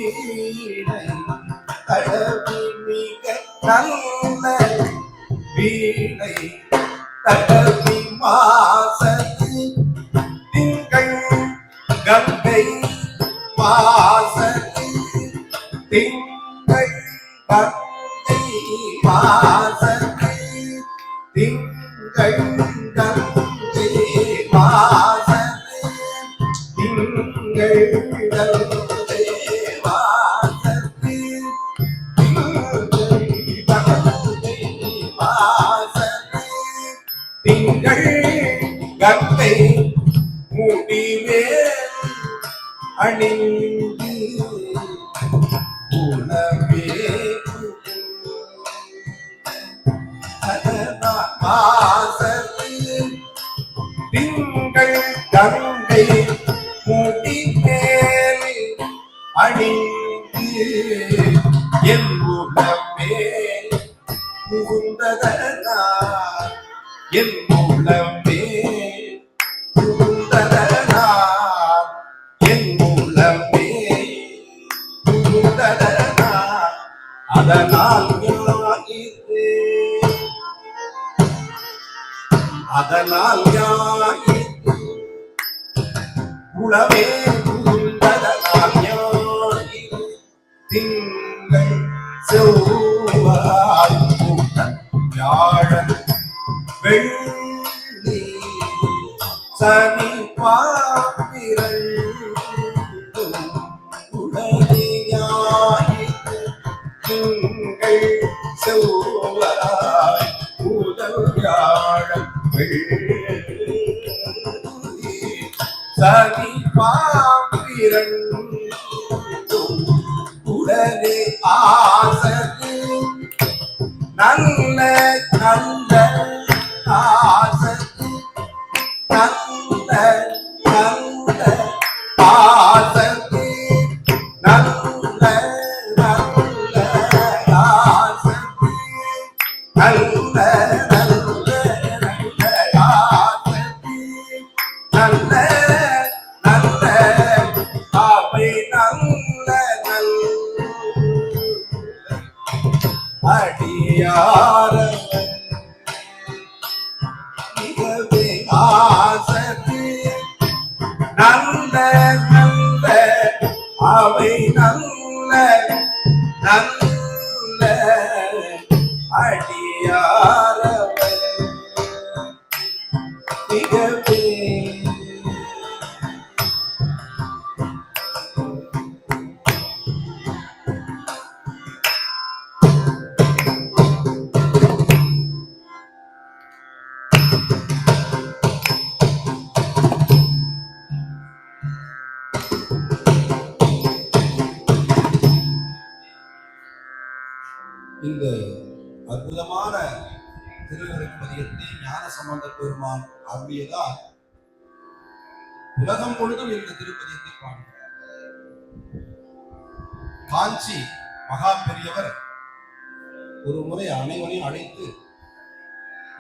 வீணை தடவி மிக நல்ல வீணை தடவி மாசத்து திங்கள் கங்கை மாசத்து திங்கள் கங்கை மாசத்து திங்கள் கங்கை மாசத்து திங்கள் கங்கை மாசத்து திங்கள் கங்கை முடிவேல் அணிந்து உணவே மாசத்து திங்கள் கங்கை முடிவேல் அணிந்து என் உணவே புகுந்ததனார் என் உள்ளமே புகுந்ததனார் என் உள்ளமே புகுந்ததனார் அதனால் ஞாயிற்று அதனால் ஞாயிற்று உளவே புகுந்ததனால் ஞாயிற்று திங்கள் செவ்வாய் வியாழன் வெள்ளி சனி பாப்பிரள் உடலியாயிற்று திங்கள் செவ்வாய் முதல் வியாழன் வெள்ளி சனி பாப்பிரள் உடனே ஆசது நல்ல நல்ல ஆசத்து நல்ல நல்ல ஆசத்து நல்ல நல்ல ஆசத்து நல்ல நல்ல நல்ல ஆசத்து நல்ல நல்ல அவை நல்ல நல்ல அடியாரவன் மிகவே ஆசத்து நல்ல நல்ல அவை நல்ல நல்ல அடியாரவன் மிகவே இந்த அற்புதமான திருவருட்பதியத்தை ஞானசம்பந்த பெருமான் அருளியதால் உலகம் முழுதும் இந்த திருப்பதியத்தை பாடுகிறார். காஞ்சி மகா பெரியவர் ஒரு முறை அனைவரையும் அழைத்து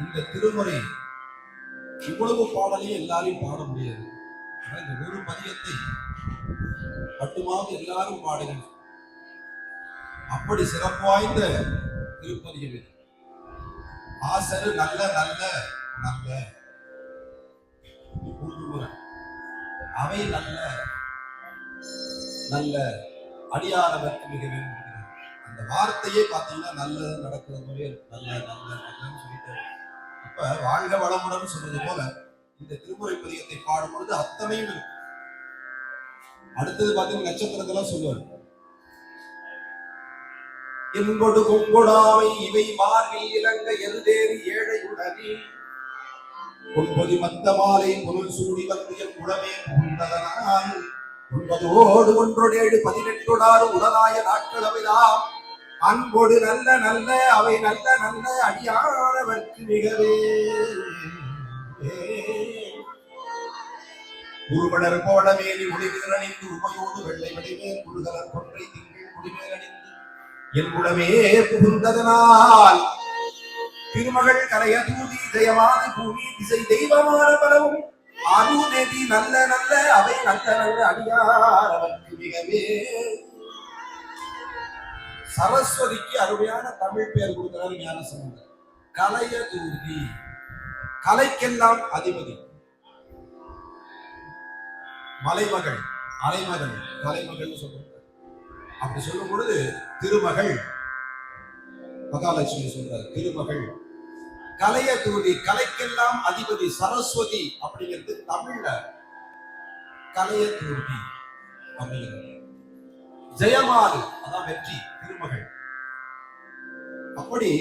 இந்த திருமுறை இவ்வளவு பாடலையும் எல்லாரையும் பாட முடியாது, இந்த ஒரு பதியத்தை மட்டுமாவது எல்லாரும் பாடுகிறார். அப்படி சிறப்பு வாய்ந்த திருப்பதியம் இது. ஆசரு நல்ல நல்ல நல்ல அவை நல்ல நல்ல அடியாரவர்க்கு மிக வேண்டும். அந்த வார்த்தையே பார்த்தீங்கன்னா நல்லது நடக்கிறதுவே நல்ல நல்ல நல்லன்னு சொல்லிட்டு இப்ப வாழ்க வளமுடன் சொல்றது போல இந்த திருமுறை பதியத்தை பாடும்பொழுது அத்தனையும் இருக்கும். அடுத்தது பார்த்தீங்கன்னா நட்சத்திரத்தெல்லாம் சொல்லுவார். என்பொடு கொங்கொடாமை இவை மார்பில் இலங்க எருதேறி ஏழை உடனே பொன்பொதி மத்த மாலை பொருள் சூடி வந்து என் உடமே புகுந்ததனால் ஒன்பதோடு ஒன்றோடு 18 உடனாய நாட்கள் அவைதாம் அன்போடு நல்ல நல்ல அவை நல்ல நல்ல அடியானவர்க்கு மிகவே உருவனர் கோடமேலி ஒளிநீர் அணிந்து உமையோடு வெள்ளை வடிவேல் குழுகலர் கொன்றை திங்கள் முடிமேல் அணிந்து என் உடமே புகுந்ததனால் திருமகள் கரைய தூதி ஜெயமான பூமி திசை தெய்வமான பலவும் அருநெதி நல்ல நல்ல அவை நல்ல நல்ல அடியார் அவர்க்கு மிகவே சரஸ்வதிக்கு அருமையான தமிழ் பெயர் கொடுக்கிறார் ஞானசம்பந்தர். கலையதூர்தி, கலைக்கெல்லாம் அதிபதி. மலைமகள், அலைமகள், கலைமகள் சொல்றாங்க. அப்படி சொல்லும் பொழுது திருமகள் மகாலட்சுமி சொல்றாரு, திருமகள் கலையதூதி, கலைக்கெல்லாம் அதிபதி சரஸ்வதி அப்படிங்கிறது தமிழ்ல கலையதூதி அப்படிங்கிறது. ஜெயமாது அதான் வெற்றி, திருமகள். அப்படி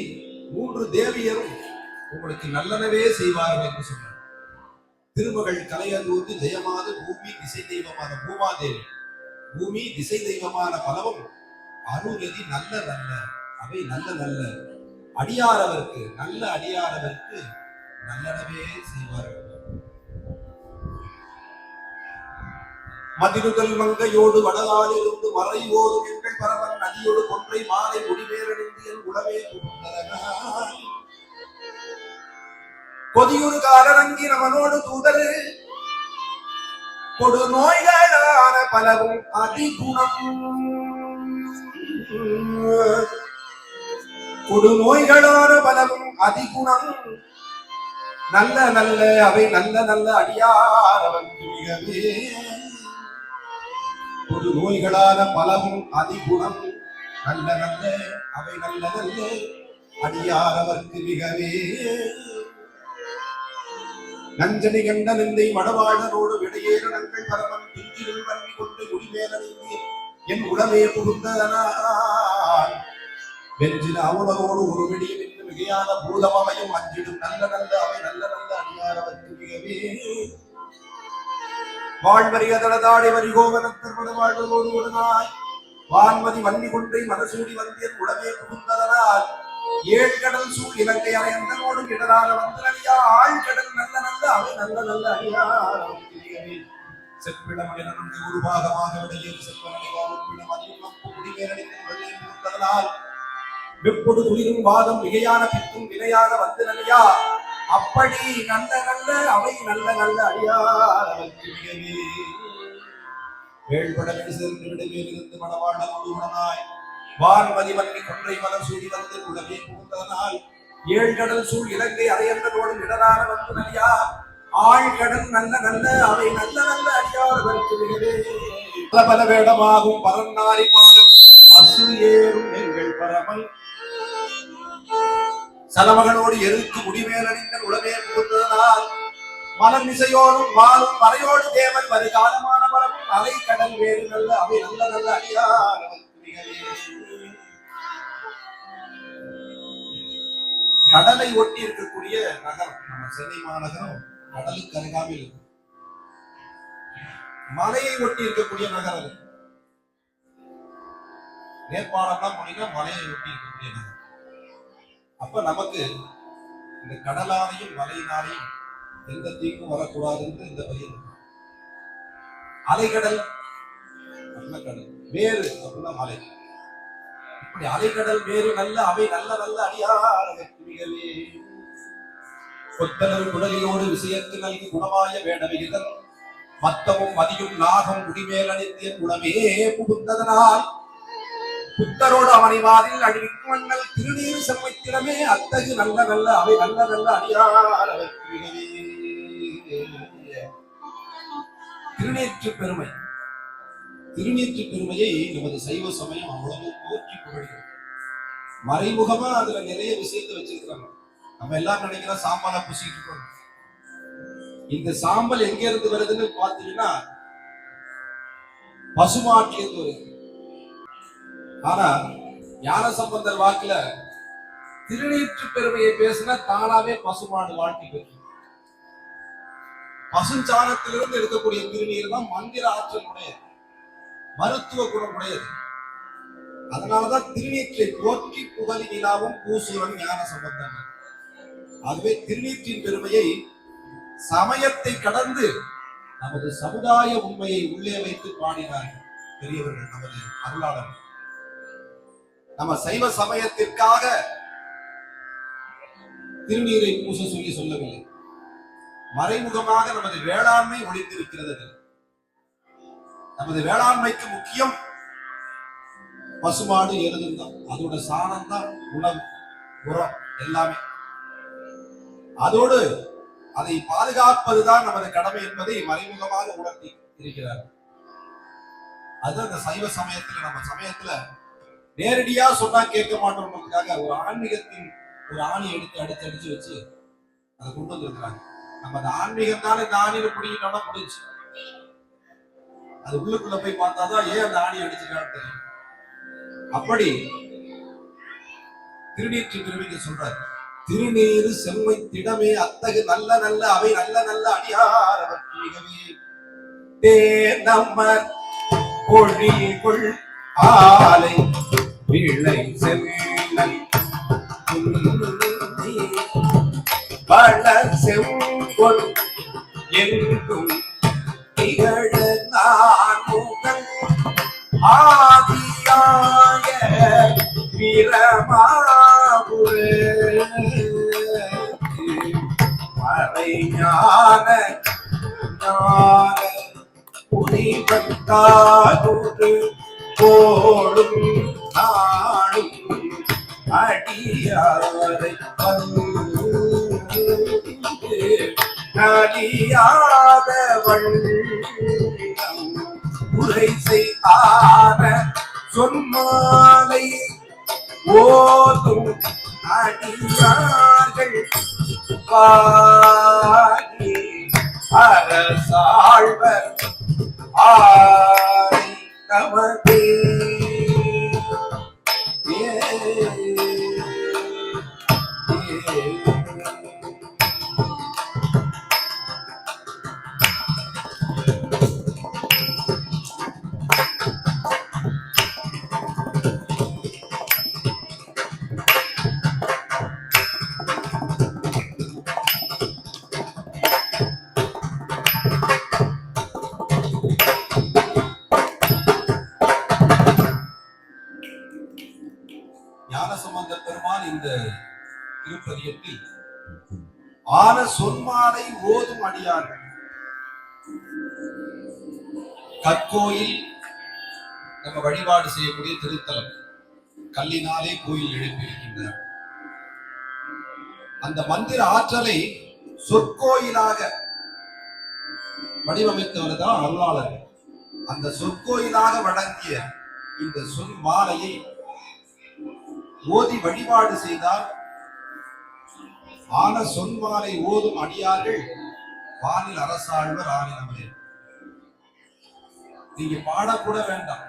3 தேவியரும் உங்களுக்கு நல்லனவே செய்வார்கள் என்று சொன்னார். திருமகள், கலையதூதி, ஜெயமாது, பூமி திசை தெய்வமான பூமாதேவி. பூமி திசை தெய்வமான பலவும் அருநதி நல்ல நல்ல அவை நல்ல நல்ல அடியாரவர்க்கு, நல்ல அடியாரவர்க்கு நல்லனவே செய்வார்கள். மதிலுதல் மங்கையோடு வடகாலிருந்து மறை ஓதும் எங்கள் பரவன் நதியோடு கொன்றை மாலை முடிவேறணிந்து என் உளவே புகுந்ததனால் கொதியுறு காலரங்கி நமனோடு தூதரு கொடு நோய்களான பலவும் அதிகுணம், கொடு நோய்களான பலவும் அதிகுணம் நல்ல நல்ல அவை நல்ல நல்ல அடியாரவன் மிகவே. கொடு நோய்களான பலவும் அதிகுணம் நல்ல நல்ல அவை நல்ல நல்ல அடியாரவர்க்கு மிகவே. நஞ்சனி கண்ட நிந்தை மடவாழனோடு விடையேற நங்கள் பரமன் பிஞ்சில் வன்னி கொண்டு குடிமேலணிந்து என் உடவே புகுந்ததனால் வெஞ்சின அவனோடு ஒரு விடியும் என்று மிகையான பூதமமையும் அஞ்சிடும் நல்ல நல்ல அவை நல்ல நல்ல அடியாரவர்க்கு மிகவே. வாழ்வறியதளதாடி வரிகோவனத்தர் வாழ்வதோடு உடனாய் வான்மதி வன்னி கொன்றை மனசூடி வந்தியன் உடவே புகுந்ததனால் ஏழ்கடல் சூழ் இலங்கை அரையந்தனோடு இடரான வந்தனடியா ஆழ்கடல் நல்ல நல்ல அவை நல்ல நல்ல அடியாரவர்க்கு. செப்பிடமகிழன் ஒரு பாகமாக விடையேறு செல்வனிடம் அதிகம் நப்பு குடிமேலடித்ததனால் வெப்பொடு குளிரும் வாதம் மிகையான பித்தும் வினையான வந்தனடியா அப்படி நல்ல நல்ல அவை நல்ல நல்ல அடியாரவர்க்கு மிகவே. வேள்பட சென்று விடையிலிருந்து மணவாளனோடு உடனாய் வான்மதி வன்னி கொன்றை மலர் சூடி வந்து உடவே புகுந்ததனால் ஏழ்கடல் சூழ் இலங்கை அரையந்தனோடு இடரான வந்தனடியா ஆழ்கடல் நல்ல நல்ல அவை நல்ல நல்ல அடியாரவர்க்கு மிகவே. பல பல வேடமாகும் பரநாரி பாதம் பசு ஏறும் எங்கள் பரமல் சலமகனோடு எருக்கு முடிமேலணிந்த உடவே புகுந்ததனால் மலர் மிசையோடும் வாழும் மறையோடு தேவன் வருகாலமான பரவும் அலை கடல் வேறு நல்ல அவை நல்ல நல்ல அடியாரவர்க்கு மிகவே. கடலை ஒட்டி இருக்கக்கூடிய நகரம் நம்ம சென்னை மாநகரம் கடலுக்கு அருகாமையில் இருக்கு. மலையை ஒட்டி இருக்கக்கூடிய நகரம் நேபாளம்லாம் போனீங்கன்னா மலையை ஒட்டி இருக்கக்கூடிய நகரம். அப்ப நமக்கு இந்த கடலாலையும் மலையினாலையும் எந்த தீக்கும் வரக்கூடாதுன்னு இந்த பயிர். அலைக்கடல் அப்படின்னா கடல், வேறு அப்படின்னா மலை. இப்படி அலைக்கடல் வேறு நல்ல அவை நல்ல நல்ல அடியாரவர்க்கு மிகவே. கொத்தலர் குடலியோடு விஷயத்து நல்கி குணமாய வேடவிகிதன் மத்தமும் மதியும் நாகம் குடிமேலணித்திய குணமே புகுந்ததனால் புத்தரோடு அவனை வாதில் அழிவிக்கும் அண்ணல் திருநீர் செம்மைத்திடமே அத்தகு நல்ல நல்ல அவை நல்ல நல்ல அடியாரவர்க்கு மிகவே. திருநீற்று பெருமை, திருநீற்று பெருமையை நமது சைவ சமயம் அவ்வளவு போற்றி புகழ்கிறது. மறைமுகமா அதுல நிறைய விஷயத்தை வச்சிருக்கிறாங்க. நம்ம எல்லாம் நினைக்கிறோம் சாம்பலா பூசிட்டு இருக்கோம். இந்த சாம்பல் எங்க இருந்து வருதுன்னு பாத்தீங்கன்னா பசுமாட்டிலிருந்து வருது. ஆனா ஞானசம்பந்தர் வாக்குல திருநீற்று பெருமையை பேசினா தானாவே பசுமாடு வாழ்க்கை பெற்று. பசுஞ்சாணத்திலிருந்து எடுக்கக்கூடிய திருநீர் தான் மந்திர ஆற்றல் உடையது, மருத்துவ குணம் உடையது. அதனாலதான் திருநீற்றை போற்றி புகழி நிலாவும் பூசூரன் ஞானசம்பந்தன். ஆகவே திருநீற்றின் பெருமையை சமயத்தை கடந்து நமது சமுதாய உண்மையை உள்ளே வைத்து பாடினார்கள் பெரியவர்கள், நமது அருளாளர்கள். நம்ம சைவ சமயத்திற்காக திருநீரை பூச சொல்லி சொல்லவில்லை. மறைமுகமாக நமது வேளாண்மை ஒளிந்திருக்கிறது. நமது வேளாண்மைக்கு முக்கியம் பசுமாடு எருதும் தான், அதோட சாணம் தான் உணவு, உரம் எல்லாமே. அதோடு அதை பாதுகாப்பதுதான் நமது கடமை என்பதை மறைமுகமாக உணர்த்தி இருக்கிறார். அது அந்த சைவ சமயத்துல, நம்ம சமயத்துல நேரடியா சொன்னா கேட்க மாட்டோம்ன்றதுக்காக ஒரு ஆன்மீகத்தின் ஒரு ஆணி எடுத்து அடிச்சு வச்சு அதை கொண்டு வந்திருக்கிறாங்க. நம்ம அந்த ஆன்மீகம் தானே இந்த ஆணியில பிடிக்கணும்னா முடிஞ்சு, அது உள்ளுக்குள்ள போய் பார்த்தாதான் ஏன் அந்த ஆணி அடிச்சுக்கான்னு தெரியும். அப்படி திருநீற்று பெருமைக்கு சொல்றாரு, திருநீரு செம்மை திடமே அத்தகு நல்ல நல்ல அவை நல்ல நல்ல அடியாரவர் மிகவே தேனம்மர் பொழிகொள் ஆலை விளை செல்லை பல செங்கொள் எங்கும் திகழ நான் முகன் ஆதியாய பிரமாபுரே மறை ஞான ஞான புரிவத்தாருடு போடும் நாடும் அடியாரை அடியாத வண்ணம் உரை செய்தார சொன்னாலை ஓதும் அடியார்கள் பாடி அரசாழ்வர் ஆய் நமதே. ஞானசம்பந்த பெருமான் இந்த திருப்பதியத்தில் ஆன சொன்மாலை ஓதும் அடியார்கள், கற்கோயில் நம்ம வழிபாடு செய்யக்கூடிய திருத்தலம், கல்லினாலே கோயில் எழுப்பியிருக்கின்றார். அந்த மந்திர ஆற்றலை சொற்கோயிலாக வடிவமைத்தவர் தான் அருளாளர். அந்த சொற்கோயிலாக வழங்கிய இந்த சொல் மாலையை ஓதி வழிபாடு செய்தால் ஆன சொன்மாலை ஓதும் அடியார்கள் வானில் அரசாழ்வர் ஆனினவரே. நீங்க பாடக்கூட வேண்டாம்,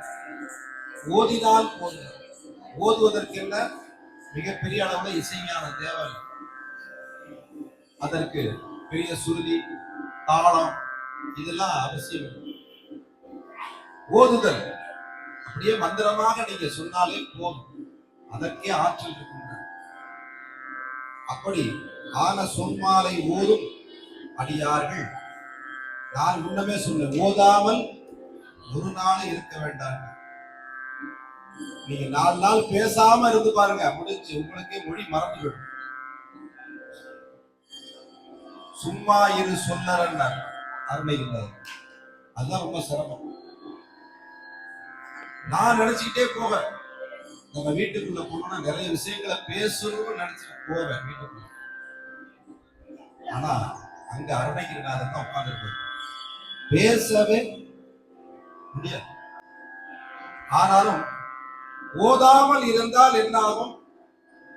ஓதினால் போதும். ஓதுவதற்கென்ன மிகப்பெரிய அளவுல இசைஞானம் தேவை, அதற்கு பெரிய சுருதி தாளம் இதெல்லாம் அவசியம். ஓதுதல் அப்படியே மந்திரமாக நீங்க சொன்னாலே போதும், அதற்கே ஆற்றல் இருக்கின்றன. அப்படி ஆன சொன்மாலை ஓதும் அடியார்கள், நான் முன்னமே சொன்னேன், ஓதாமல் ஒரு நாள் இருக்க வேண்டாம். நீங்க 4 நாள் பேசாம இருந்து பாருங்க, முடிஞ்சு உங்களுக்கே மொழி மறந்து விடும். சும்மா இரு சொன்ன அருமை இல்லை, அதுதான் ரொம்ப சிரமம். நான் நினைச்சுக்கிட்டே போவேன், நம்ம வீட்டுக்குள்ள போனோம்னா நிறைய விஷயங்களை பேசணும்னு நினைச்சிட்டு போவேன் வீட்டுக்குள்ள. ஆனா அங்க அருணகிரிநாதன் தான் உட்கார்ந்து பேசவே முடியாது. ஆனாலும் ஓதாமல் இருந்தால் என்ன ஆகும்?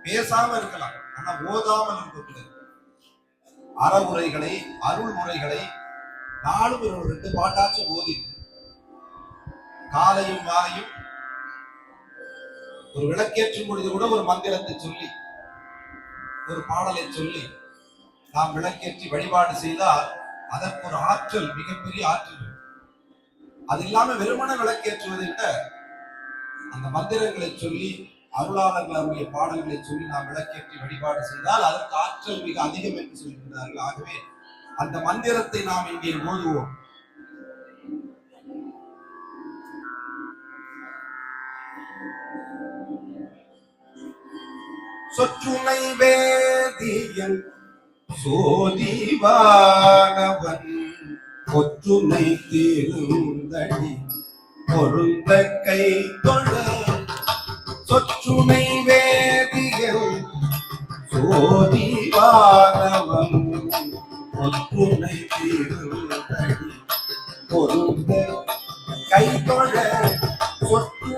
பேசாம இருக்கலாம், ஆனா ஓதாமல் இருக்கக்கூடாது. அறவுரைகளை அருள்முறைகளை நாளும் ஒரு 2 பாட்டாச்சும் ஓதி, காலையும் மாலையும் ஒரு விளக்கேற்றும் பொழுது கூட ஒரு மந்திரத்தை சொல்லி ஒரு பாடலை சொல்லி நாம் விளக்கேற்றி வழிபாடு செய்தால் அதற்கு ஒரு ஆற்றல், மிகப்பெரிய ஆற்றல். அது இல்லாம வெறுமன விளக்கேற்றுவதை விட அந்த மந்திரங்களை சொல்லி அருளாளர்கள் அவருடைய பாடல்களை சொல்லி நாம் விளக்கேற்றி வழிபாடு செய்தால் அதற்கு ஆற்றல் மிக அதிகம் என்று சொல்கின்றார்கள். ஆகவே அந்த மந்திரத்தை நாம் இங்கே ஓதுவோம். சொற்றுனை வேதியன் சோதிவானவன் ஒற்றுமை தீருந்தடி பொருந்த கை தொழ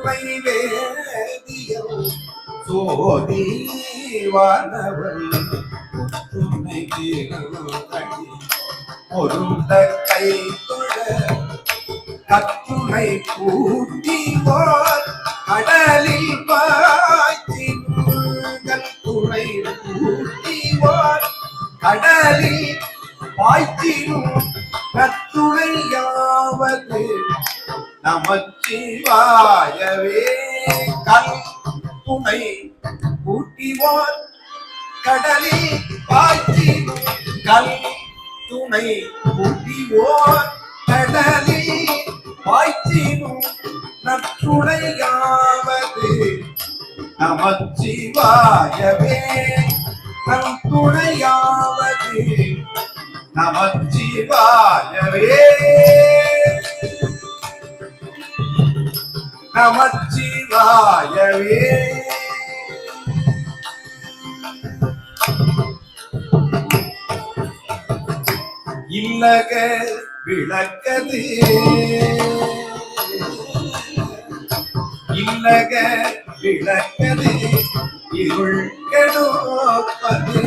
துணை வேதியல் சோதி வானவள் துணை தீரடி பொருந்த கை தொழ கத்துணை பூட்டிவோர் கடலில் பாய்ச்சினுங்கள் துணை பூட்டிவோர் கடலில் பாய்ச்சினும் கத்துணையாவது நமச்சிவாயவே. கல் துணை பூட்டிவோர் கடலில் பாய்ச்சினும் கல் துணை பூட்டிவோர் கடலில் பாய்ச்சினும் நற்றுணையாவது நமச்சிவாயவே. நம் துணையாவது நமச்சிவாயவே. நமச்சிவாயவே. இல்லக விளக்கது இல்லக விளக்கது இருள் கெடுப்பது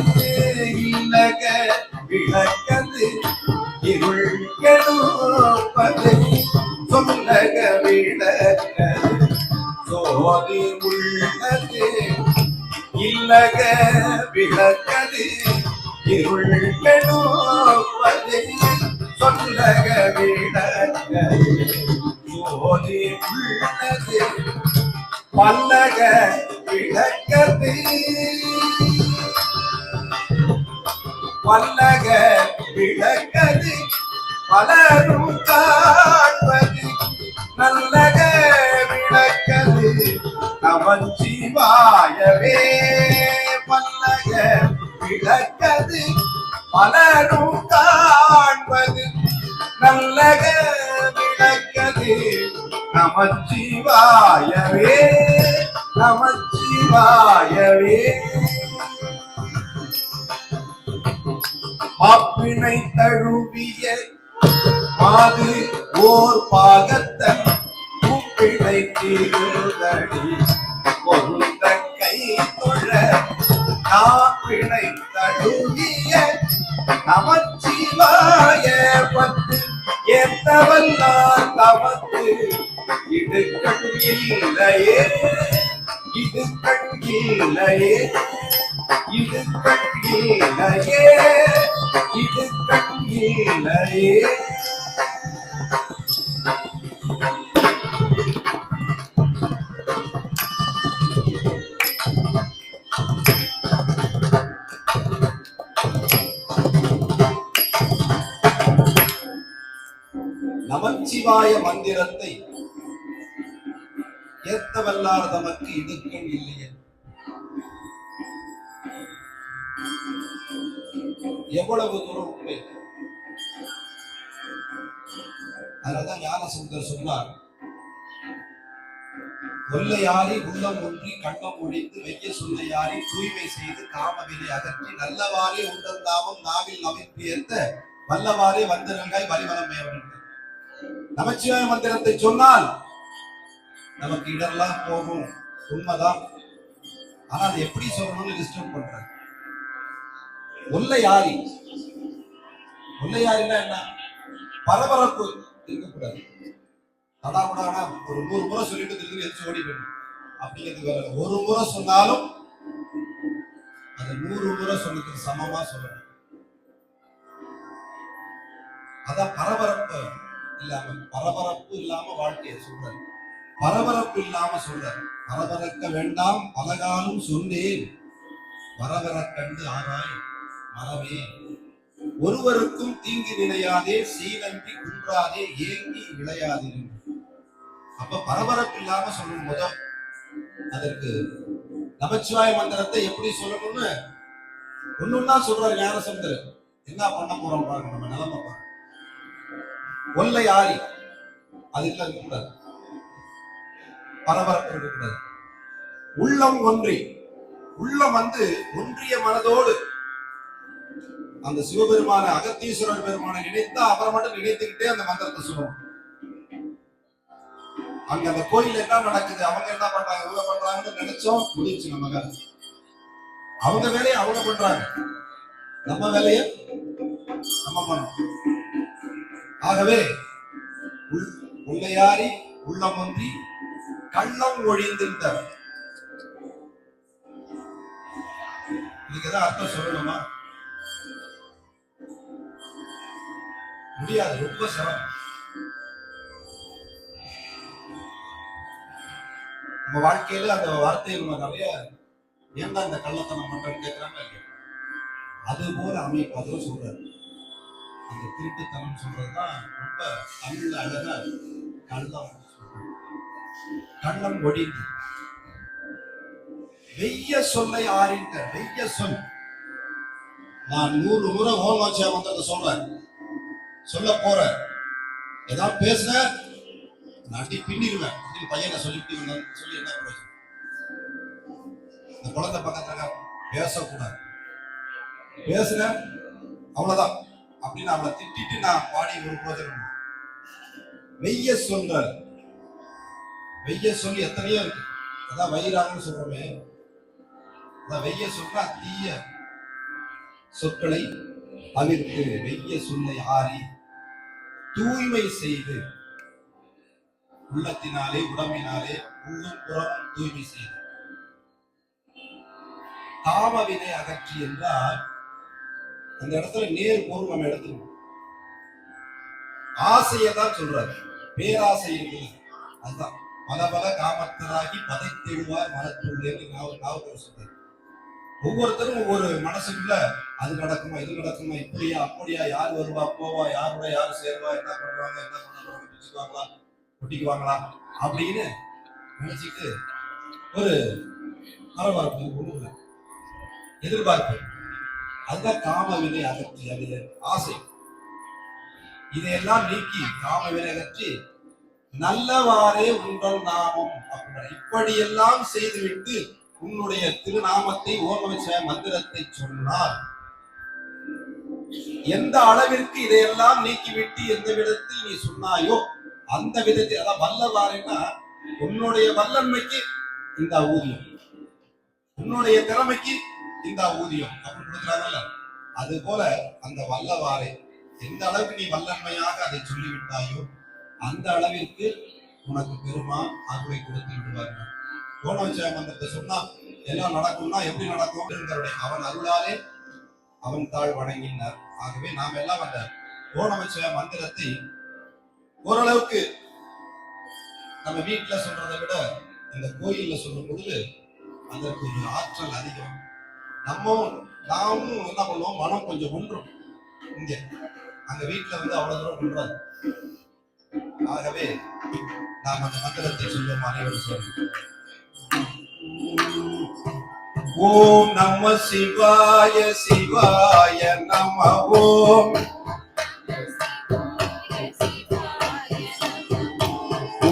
இல்லக விளக்கது இருள் கெடுப்பது சொல்லக விளக்கது சோதி உள்ளது இல்லக விளக்கது இருள் கெடுப்பது சொல்லக விளக்கது சோதி உள்ளது பல்லக விளக்கது பல்லக விளக்கது பலரும் காண்பது நல்லக விளக்கது நமச்சிவாயவே. பல்லக விளக்கது பலரும் காண்பது நல்லக விளக்கது நமச்சிவாயவே. நமச்சிவாயவே. மாப்பிணை தழுவிய மாது ஓர் பாகத்தன் கூப்பிணை தீருதடி பொருந்த கை தொழ நாப்பிணை தழுவிய நமச்சிவாய பத்து ஏத்தவல்லார் தமக்கு இது கண்ணில்லையே இது கண்ணில்லையே இது கண்ணில்லையே இது கண்ணில்லையே. நமச்சிவாய மந்திரத்தை ஏத்தவல்லார் தமக்கு இடுக்கண் இல்லையே. எவ்வளவு தூரம் உண்மை. அதனால்தான் ஞானசமுதர் சொன்னார், கொல்லையாரி உள்ளம் ஒன்றி கண்ணம் ஒழித்து வெய்ய சொல்லையாரி தூய்மை செய்து காமவிலை அகற்றி நல்லவாறே உண்டந்தாமம் நாவில் நவின்று ஏற்ற வல்லவாறே வந்தனங்காய் வலிவலம் மேவன். நமச்சிவாய மந்திரத்தை சொன்னால் நமக்கு இடர்லாம் போகும், உண்மைதான். ஆனா அது எப்படி சொல்லணும்னு டிஸ்டர்ப் பண்றாங்க. ஒல்லையாரி ஒல்லையாரின்னா என்ன? பரபரப்பு இருக்கக்கூடாது. தடாபடானா ஒரு 100 முறை சொல்லிட்டு திரும்பி எரிச்சு ஓடி போயிடும் அப்படிங்கிறது வேற. ஒரு முறை சொன்னாலும் அது 100 முறை சொல்லிட்டு சமமா சொல்லணும். அதான் பரபரப்பு இல்லாம வாழ்க்கையை சொல்றாரு. பரபரப்பு இல்லாம சொல்றாரு. பரபரக்க வேண்டாம் பலகாலம் சொன்னேன் வரவர கண்டு ஆராய் மறவே ஒருவருக்கும் தீங்கு நினையாதே சீனன்றி குன்றாதே ஏங்கி விளையாதே. அப்ப பரபரப்பு இல்லாம சொல்லும் போது அதற்கு நமச்சிவாய மந்திரத்தை எப்படி சொல்லணும்னு ஒண்ணுன்னா சொல்றாரு ஞானசமுதர். என்ன பண்ண போறோம் பாருங்க, நம்ம நிலைமை பாருங்க. ஒல்லை ஆரி அதுல இருக்கக்கூடாது, பரபரப்பு இருக்கக்கூடாது. உள்ளம் ஒன்றி, உள்ளம் ஒன்றிய மனதோடு அந்த சிவபெருமான அகத்தீஸ்வரர் பெருமானை நினைத்தா அவரை மட்டும் நினைத்துக்கிட்டே அந்த மந்திரத்தை சொல்லணும். அங்க அந்த கோயில்ல என்ன நடக்குது, அவங்க என்ன பண்றாங்க, இவங்க பண்றாங்கன்னு நினைச்சோம், முடிச்சு நம்ம வேலை. அவங்க வேலையை அவங்க பண்றாங்க, நம்ம வேலையை நம்ம பண்ணணும். ஆகவே உள்ளையாரி உள்ளமொன்றி கள்ளம் ஒழிந்திருந்தார். இதுக்கு ஏதாவது அர்த்தம் சொல்லணுமா? முடியாது, ரொம்ப சிரமம். நம்ம வாழ்க்கையில அந்த வார்த்தையை நம்ம நிறைய ஏன்டா இந்த கள்ளத்தனம் பண்றேன்னு கேட்கிறாங்க இல்லையா? அது போல அமைப்பு அதுவும் சொல்றாரு. அந்த திருட்டுத்தனம் சொல்றதுதான் ரொம்ப தமிழ்ல அழகா கள்ளம். கள்ளம் ஒழிந்து வெய்ய சொல்லை ஆறின்ற வெய்ய சொல். நான் 100 முறை ஓமாச்சியா மந்திரத்தை சொல்றேன், சொல்ல போற ஏதாவது பேசுன நாட்டி பின்னிடுவேன். பையனை சொல்லிட்டு சொல்லி என்ன பிரயோஜனம்? இந்த குழந்தை பக்கத்துல பேசக்கூடாது, பேசுன அவ்வளவுதான் அப்படின்னு அவளை திட்டிட்டு நான் பாடி ஒரு பிரயோஜனம். வெய்ய சொல்ற வெய்ய சொல்லி எத்தனையோ இருக்கு. அதான் வயிறாங்கன்னு சொல்றோமே, அதான் வெய்ய சொல்றா தீய சொற்களை தவிர்த்து வெய்ய சொல்லை ஆறி தூய்மை செய்து உள்ளத்தினாலே உடம்பினாலே உள்ளும் புறமும் தூய்மை செய்து தாமவினை அகற்றி என்றால் அந்த இடத்துல நேர் பொருள் நம்ம எடுத்துக்கணும். ஆசையை தான் சொல்றாரு, பேராசை இருக்குது. அதுதான் பல பல காமத்தராகி பதைத்தெழுவார் மனத்துள்ளே நாவுக்கர் சொல்றாரு. ஒவ்வொருத்தரும் ஒவ்வொரு மனசுக்குள்ள அது நடக்குமா இது நடக்குமா இப்படியா அப்படியா, யார் வருவா போவா, யாரோட யாரு சேருவா, என்ன பண்ணுவாங்க என்ன பண்ணுவாங்க, பிடிச்சுக்குவாங்களா ஒட்டிக்குவாங்களா அப்படின்னு நினைச்சிட்டு ஒரு பரபரப்பு எதிர்பார்ப்பு. அதுதான் காமவினை அகற்றி, அது ஆசை. இதையெல்லாம் நீக்கி காமவினை அகற்றி நல்லவாறே உங்கள் நாமம் அப்படின்னா இப்படியெல்லாம் செய்துவிட்டு உன்னுடைய திருநாமத்தை ஓமவச்ச மந்திரத்தை சொன்னால் எந்த அளவிற்கு இதையெல்லாம் நீக்கிவிட்டு எந்த விதத்தில் நீ சொன்னாயோ அந்த விதத்தில், அதான் வல்லவாறுன்னா உன்னுடைய வல்லன்மைக்கு இந்த ஊதியம், உன்னுடைய திறமைக்கு இந்த ஊதியம் அப்படி கொடுக்குறாங்கல்ல, அது போல அந்த வல்லவாறை எந்த அளவுக்கு நீ வல்லன்மையாக அதை சொல்லிவிட்டாயோ அந்த அளவிற்கு உனக்கு பெருமா அருளை கொடுத்து விடுவார்கள். ஓணவச்ச மந்திரத்தை சொன்னா எல்லாம் நடக்கும்னா எப்படி நடக்கும்? அவன் அருளாலே அவன் தாழ் வணங்கினார். ஆகவே நாம் எல்லாம் அந்த ஓணவச்ச மந்திரத்தை ஓரளவுக்கு நம்ம வீட்டுல சொல்றதை விட இந்த கோயில்ல சொல்லும் பொழுது அதற்கு ஒரு ஆற்றல் அதிகம். நாமும் என்ன பண்ணுவோம், மனம் கொஞ்சம் ஒன்றும். இங்க அங்க வீட்டுல அவ்வளவு தூரம் ஒன்றாது. ஆகவே நாம் அந்த மந்திரத்தை சொல்லுவோம். அனைவரும் சொல்லுவோம். ஓம் நம சிவாய சிவாய நம ஓம்.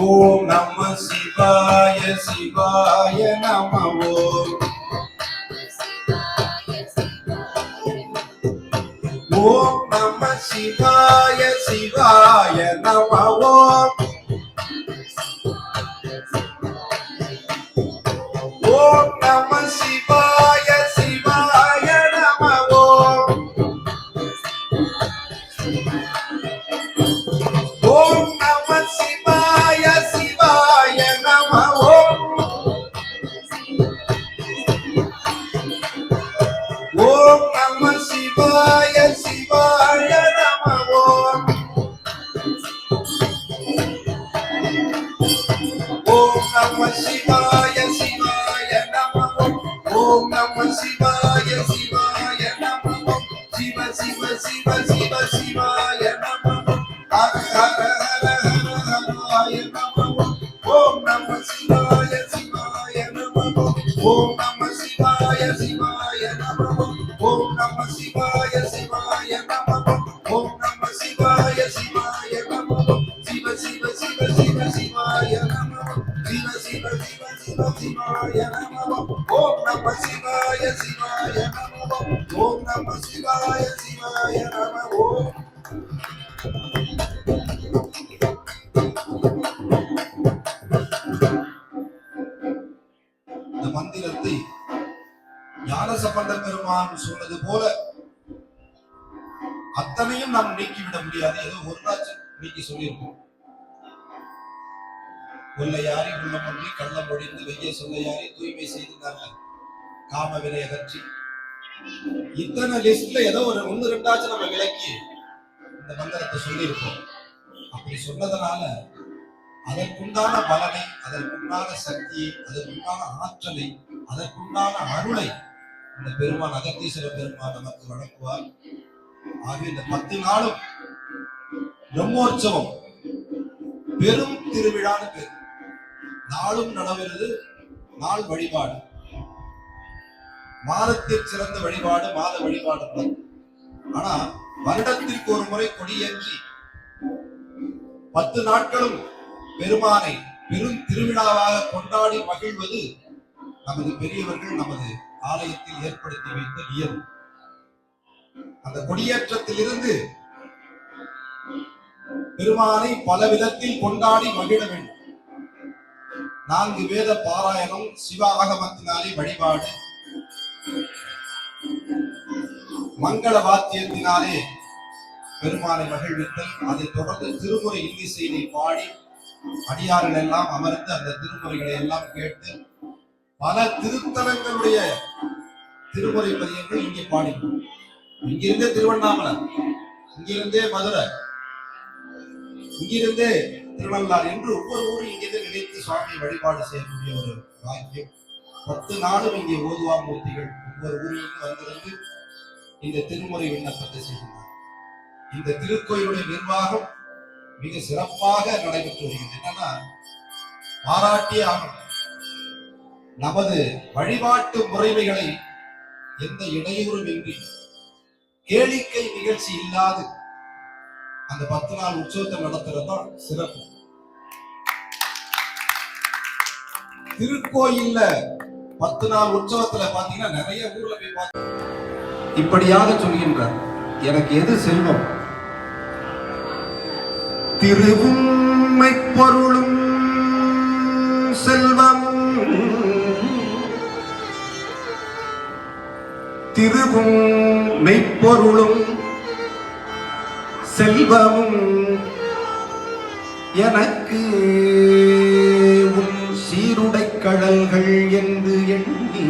ஓம் நம சிவாய சிவாய நம ஓம். ஓம் நம சிவாய சிவாய நம ஓம். ஓம் நம சிவாய சிவாய நம ஓம். ஓம் நம சிவாய சிவாய நம ஓம். ஓம் நம சிவாய சிவாய நம ஓம். ஓம் நம சிவாய சிவாய நம ஓம். ஓம் நம சிவாய சிவாய நம ஓம். சிவ சிவ சிவ சிவ சிவாய நம ஓம். ஹர ஹர ஹர ஹர ஹராய நம ஓம். ஓம் நம சிவாய சிவாய நம ஓம். ஓம் நம சிவாய சிவாய நம ஓம். ஓம் நம சிவாய சிவாய நம ஓம். ஓம் நம சிவாய சிவாய நம ஓம். சிவ சிவ சிவ சிவ சிவாய நம ஓம். சிவ சிவ சிவ சிவ சிவாய நம ஓம். ஓம் நம சிவாய சிவாய நம ஓம். ஓம் நம சிவாய சிவாய நம ஓம். மந்திரத்தை ஞானசம்பந்த பெருமான் சொன்னது போல அத்தனையும் நாம் நீக்கிவிட முடியாது. ஏதோ ஒரு நாள் நீக்கி சொல்லியிருக்கோம். கொள்ளையாரி உள்ளமொழி கள்ளம் ஒழிந்து வெய்ய சொல்லையாரி தூய்மை செய்து காம வினை அகற்றி இத்தனை லிஸ்ட்ல ஏதோ ஒரு 1-2 நம்ம விளக்கி இந்த மந்திரத்தை சொல்லியிருக்கோம். அப்படி சொன்னதனால அதற்குண்டான பலனை, அதற்குண்டான சக்தியை, அதற்குண்டான ஆற்றலை, அதற்குண்டான அருளை இந்த பெருமான் அகத்தீஸ்வர பெருமான் நமக்கு வழங்குவார். ஆக இந்த 10 நாளும் பிரம்மோற்சவம் பெரும் திருவிழான்னு பேர். நாளும் நடவுறது நாள் வழிபாடு, மாதத்தில் சிறந்த வழிபாடு மாத வழிபாடு. ஆனா வருடத்திற்கு ஒரு முறை கொடியேற்றி 10 நாட்களும் பெருமானை பெரும் திருவிழாவாக கொண்டாடி மகிழ்வது நமது பெரியவர்கள் நமது ஆலயத்தில் ஏற்படுத்தி வைத்த நியமம். அந்த கொடியேற்றத்தில் இருந்து பெருமானை பல விதத்தில் கொண்டாடி மகிழ வேண்டும். 4 வேத பாராயணம், சிவ ஆகமத்தினாலே வழிபாடு, மங்கள வாத்தியத்தினாலே பெருமானை மகிழ்வித்தல், அதைத் தொடர்ந்து திருமுறை இன்னிசையை பாடி அடியார்கள் எல்லாம் அமர்ந்து அந்த திருமுறைகளை எல்லாம் கேட்டு பல திருத்தலங்களுடைய திருமுறை பதியங்கள் இங்கே பாடினோம். இங்கிருந்தே திருவண்ணாமலை, இங்கிருந்தே மதுரை, இங்கிருந்தே திருநள்ளாறு என்று ஒவ்வொரு ஊரும் இங்கிருந்து நினைத்து சுவாமியை வழிபாடு செய்யக்கூடிய ஒரு பாக்கியம். 10 நாளும் இங்கே ஓதுவா மூர்த்திகள் ஒவ்வொரு ஊரிலிருந்து வந்திருந்து இந்த திருமுறை விண்ணப்பத்தை செய்கின்றனர். இந்த திருக்கோயிலுடைய நிர்வாகம் மிக சிறப்பாக நடைபெற்று வருகிறது. என்னன்னா, பாராட்டிய ஆகும் நமது வழிபாட்டு முறைமைகளை எந்த இடையூறும் இன்றி கேளிக்கை நிகழ்ச்சி இல்லாது அந்த 10 நாள் உற்சவத்தை நடத்துறதுதான் சிறப்பு. திருக்கோயில்ல 10 நாள் உற்சவத்துல பாத்தீங்கன்னா நிறைய ஊர்ல போய் பார்த்து இப்படியாக சொல்கின்றார், எனக்கு எது செல்வம்? திருவும் மெய்ப்பொருளும் செல்வமும், திருவும் மெய்ப்பொருளும் செல்வமும் எனக்கு உன் சீருடை கடல்கள் என்று எண்ணி,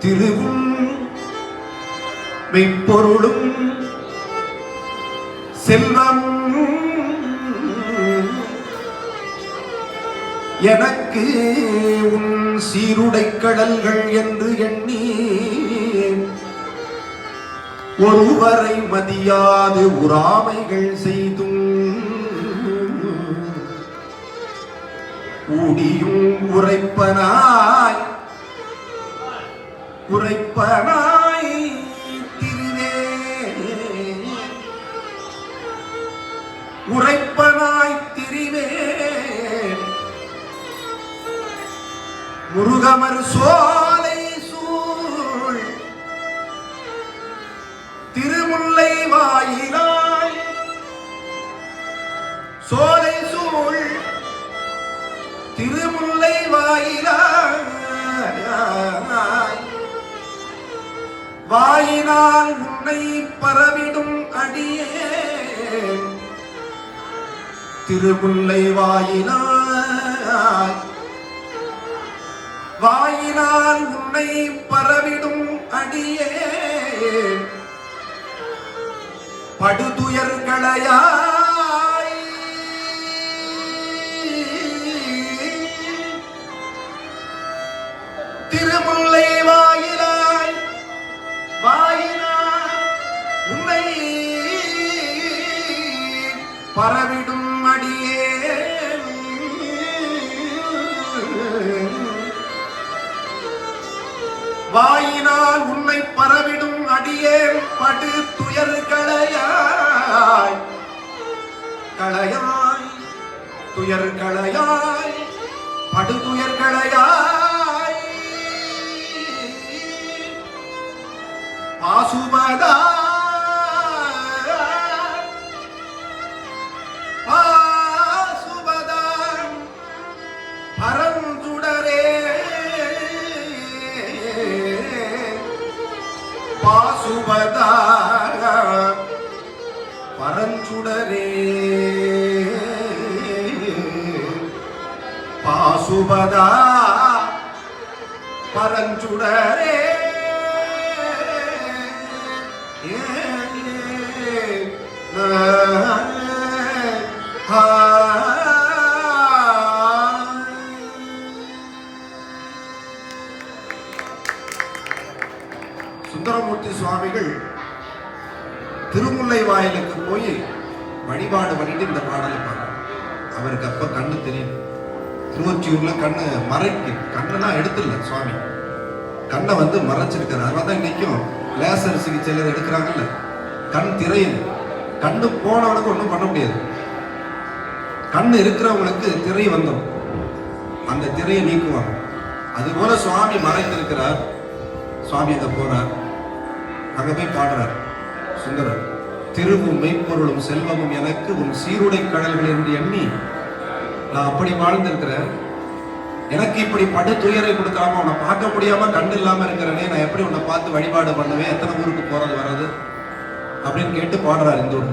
திருவும் மெய்ப்பொருளும் செல்வமும் எனக்கு உன் சீருடை கடல்கள் என்று எண்ணி, ஒருவரை மதியாது உறாமைகள் செய்தும் ஊடியும் உரைப்பனாய் திருவே, உரைப்பனாய் திரிவே முருகமர் சோலை சூழ் திருமுல்லை வாயிலாய், சோலை சூழ் திருமுல்லை வாயிலாய், வாயினால் உன்னை பரவிடும் அடியே, திருமுல்லை வாயிலாய், வாயினால் உன்னை பரவிடும் அடியே, படுதுயர்களையாய் திருமுல்லை வாயிலாய், வாயினால் உன்னை பரவிடும் அடியே, வாயினால் உன்னை பரவிடும் அடியே, படு துயர்களையாய், களையாய் துயர்களையாய், படு துயர்களையாய், பாசுபதா பாசுபதா பரம் பாசுபதா பரஞ்சுடரே பாசுபதா பரஞ்சுடரே சுந்தரமூர்த்தி சுவாமிகள் திருமுல்லை வாயிலுக்கு போய் வழிபாடு பண்ணிட்டு இந்த பாடலை பார்க்கணும். அவருக்கு அப்ப கண்ணு தெரியும். திருவொற்றியூர்ல கண்ணு மறைக்கு, கண்ணெல்லாம் எடுத்துல சுவாமி கண்ணை வந்து மறைச்சிருக்காரு. அதனாலதான் இன்னைக்கும் லேசர் சிகிச்சையில எடுக்கிறாங்கல்ல, கண் திரையுது. கண்ணு போனவனுக்கு ஒன்றும் பண்ண முடியாது. கண்ணு இருக்கிறவங்களுக்கு திரை வந்துடும், அந்த திரையை நீக்குவாங்க. அது போல சுவாமி மறைத்திருக்கிறார். சுவாமி அங்க போறார், அங்க போய் பாடுறார் சுந்தரர். திருவும் மெய்ப்பொருளும் செல்வமும் எனக்கு உன் சீருடை கடல்கள் என்று எண்ணி நான் அப்படி வாழ்ந்திருக்கிறேன். எனக்கு இப்படி படு துயரை கொடுக்காம உன்னை பார்க்க முடியாம கண்டு இல்லாம இருக்கிறனே, நான் எப்படி உன்னை பார்த்து வழிபாடு பண்ணுவேன், எத்தனை ஊருக்கு போறது வர்றது அப்படின்னு கேட்டு பாடுறார். இந்த ஊர்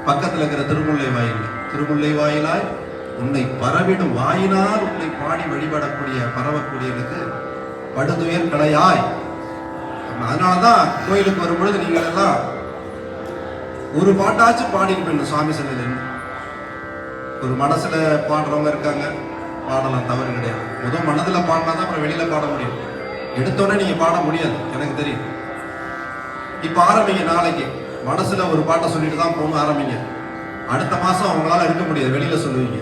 பக்கத்துல இருக்கிற திருமுல்லை வாயில். திருமுல்லை வாயிலாய் உன்னை பரவிடும் வாயினார் உன்னை பாடி வழிபடக்கூடிய பரவக்கூடியனுக்கு படுதுயர் களையாய். அதனாலதான் கோயிலுக்கு வரும் பொழுது நீங்கள் எல்லாம் ஒரு பாட்டாச்சும் பாடிட்டு சுவாமி சன்னதியில். ஒரு மனசுல பாடுறவங்க இருக்காங்க, பாடலாம், தவறு கிடையாது. முதல் மனதுல பாடினாதான் அப்புறம் வெளியில பாட முடியும். எடுத்தோடனே நீங்க பாட முடியாது, எனக்கு தெரியும். இப்ப ஆரம்பிங்க, நாளைக்கு மனசுல ஒரு பாட்டை சொல்லிட்டு தான் போகணும், ஆரம்பிங்க. அடுத்த மாசம் அவங்களால இருக்க முடியாது, வெளியில சொல்லுவீங்க.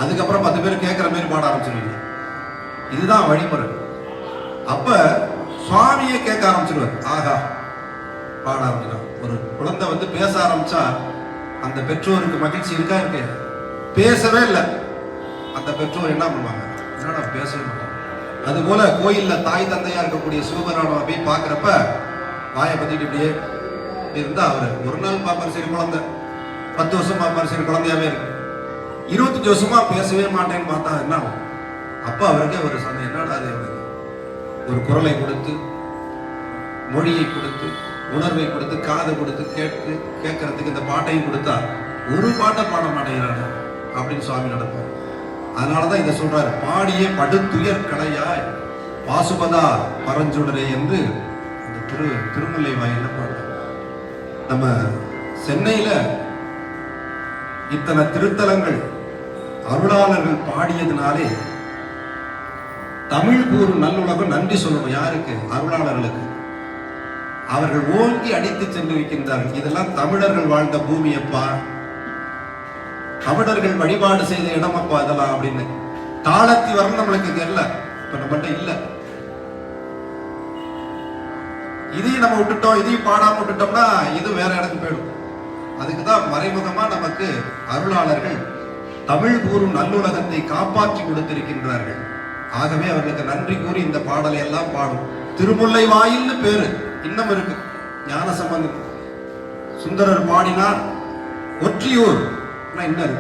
அதுக்கப்புறம் 10 பேர் கேட்கிற மாதிரி பாட ஆரம்பிச்சிருவீங்க. இதுதான் வழிமுறை. அப்ப சுவாமியே கேட்க ஆரம்பிச்சிருவார். ஆகா, பாட ஆரம்பிக்கலாம். ஒரு குழந்தை வந்து பேச ஆரம்பிச்சா அந்த பெற்றோருக்கு மகிழ்ச்சி இருக்கா இருக்கு? பேசவே இல்லை, அந்த பெற்றோர் என்ன பண்ணுவாங்க, என்னடா பேசவே மாட்டாங்க. அது போல கோயில்ல தாய் தந்தையா இருக்கக்கூடிய சிவபெருமானை போய் பார்க்கிறப்ப வாயை பத்திட்டு இப்படியே இருந்தா அவரு ஒரு நாள் பார்ப்பாரு சரி குழந்தை, 10 வருஷம் பார்ப்பாரு சரி குழந்தையாவே இருக்கு, 25 வருஷமா பேசவே மாட்டேன்னு பார்த்தா என்ன ஆகும்? அப்ப அவருக்கே ஒரு சந்தேகம், என்னடா அது, ஒரு குரலை கொடுத்து, மொழியை கொடுத்து, உணர்வை கொடுத்து, காதை கொடுத்து கேட்கறதுக்கு இந்த பாட்டையும் கொடுத்தா ஒரு பாட்டை பாட மாட்டேங்கிறாங்க அப்படின்னு சுவாமி நடப்பார். அதனாலதான் இதை சொல்றாரு, பாடிய படுத்துயர் களையாய் பாசுபதா பரஞ்சுடரே என்று அந்த திருமுல்லை வாயில பாடுறார். நம்ம சென்னையில இத்தனை திருத்தலங்கள் அருளாளர்கள் பாடியதுனாலே தமிழ் கூறும் நல்லுலகம் நன்றி சொல்லணும். யாருக்கு? அருளாளர்களுக்கு. அவர்கள் ஓங்கி அடித்து சென்று வைக்கின்றார்கள். இதெல்லாம் தமிழர்கள் வாழ்ந்த பூமி அப்பா, தமிழர்கள் வழிபாடு செய்த இடம் அப்பா இதெல்லாம் அப்படின்னு. தாளத்தி வரணும் நம்மளுக்கு தெரியல, இப்ப நம்மகிட்ட இல்ல. இதையும் நம்ம விட்டுட்டோம், இதையும் பாடாம விட்டுட்டோம்னா இது வேற இடத்துக்கு போயிடும். அதுக்குதான் மறைமுகமா நமக்கு அருளாளர்கள் தமிழ் கூறும் நல்லுலகத்தை காப்பாற்றி கொடுத்திருக்கின்றார்கள். ஆகவே அவர்களுக்கு நன்றி கூறி இந்த பாடலை எல்லாம் பாடும். திருமுல்லை வாயில்னு பேரு இன்னும் இருக்கு. ஞான சம்பந்தம் சுந்தரர் பாடினார். ஒற்றியூர் இன்னும்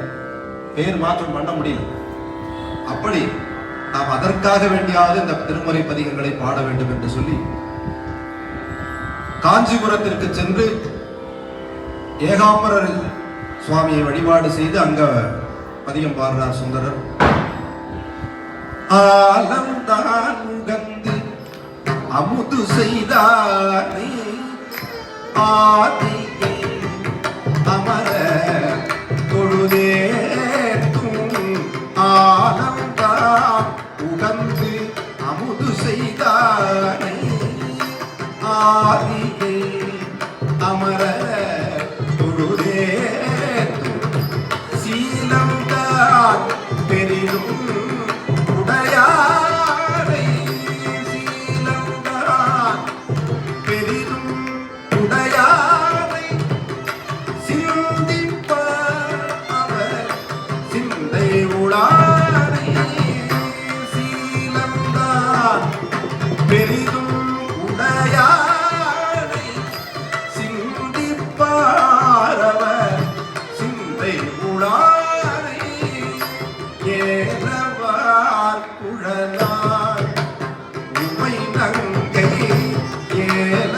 பேர் மாற்றம் பண்ண முடியல. அப்படி நாம் அதற்காக வேண்டியாவது இந்த திருமுறை பதிகங்களை பாட வேண்டும் என்று சொல்லி காஞ்சிபுரத்திற்கு சென்று ஏகாம்பரர் சுவாமியை வழிபாடு செய்து அங்க பதிகம் பாடுறார் சுந்தரர். ஆலம்தான் உகந்து அமுது செய்தானே ஆதியே அமர தொழுதேத்தும். ஆலம்தான் உகந்து அமுது செய்தானே ஆதியே அமர தொழுதேத்தும். சீலம்தான் பெரிதும் உடையாரை, சீலம்தான் பெரிதும் உடையாரை சிந்திப்பார் அவர் சிந்தை உடாரை. சீலம்தான் பெரிதும் உடையாரை சிந்திப்பார் அவர் சிந்தை உடாரை. ஏறவார் குழலார் உமை நங்கை ஏல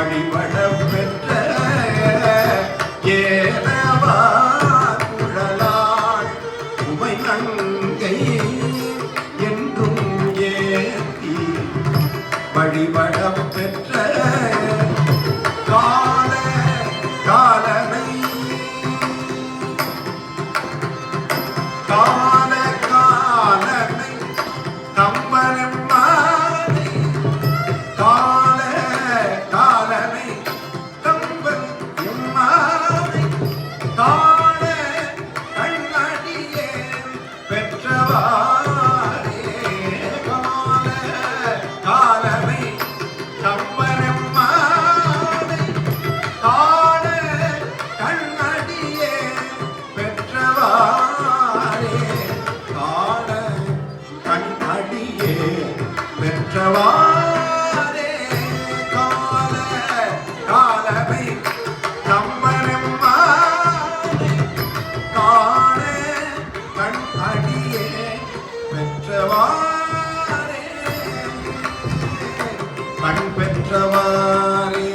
வழிபட பெற்ற ஏனவா குழலாள் உமை நங்கை என்றும் ஏத்தி வழிபட பெற்ற கால காலனை கால காலனை கம்பனம்மானை கால காலனை கம்பன் எம்மானை கால கண்ணடியே பெற்றவாரே கால காலனை கம்பனம்மானை கால கண்ணடியே பெற்றவாரே கால கண்ணடியே பெற்றவாரே கால காலனை கம்பனம்மானை கால கண்ணடியே பெற்றவாரே கண் பெற்றவாரே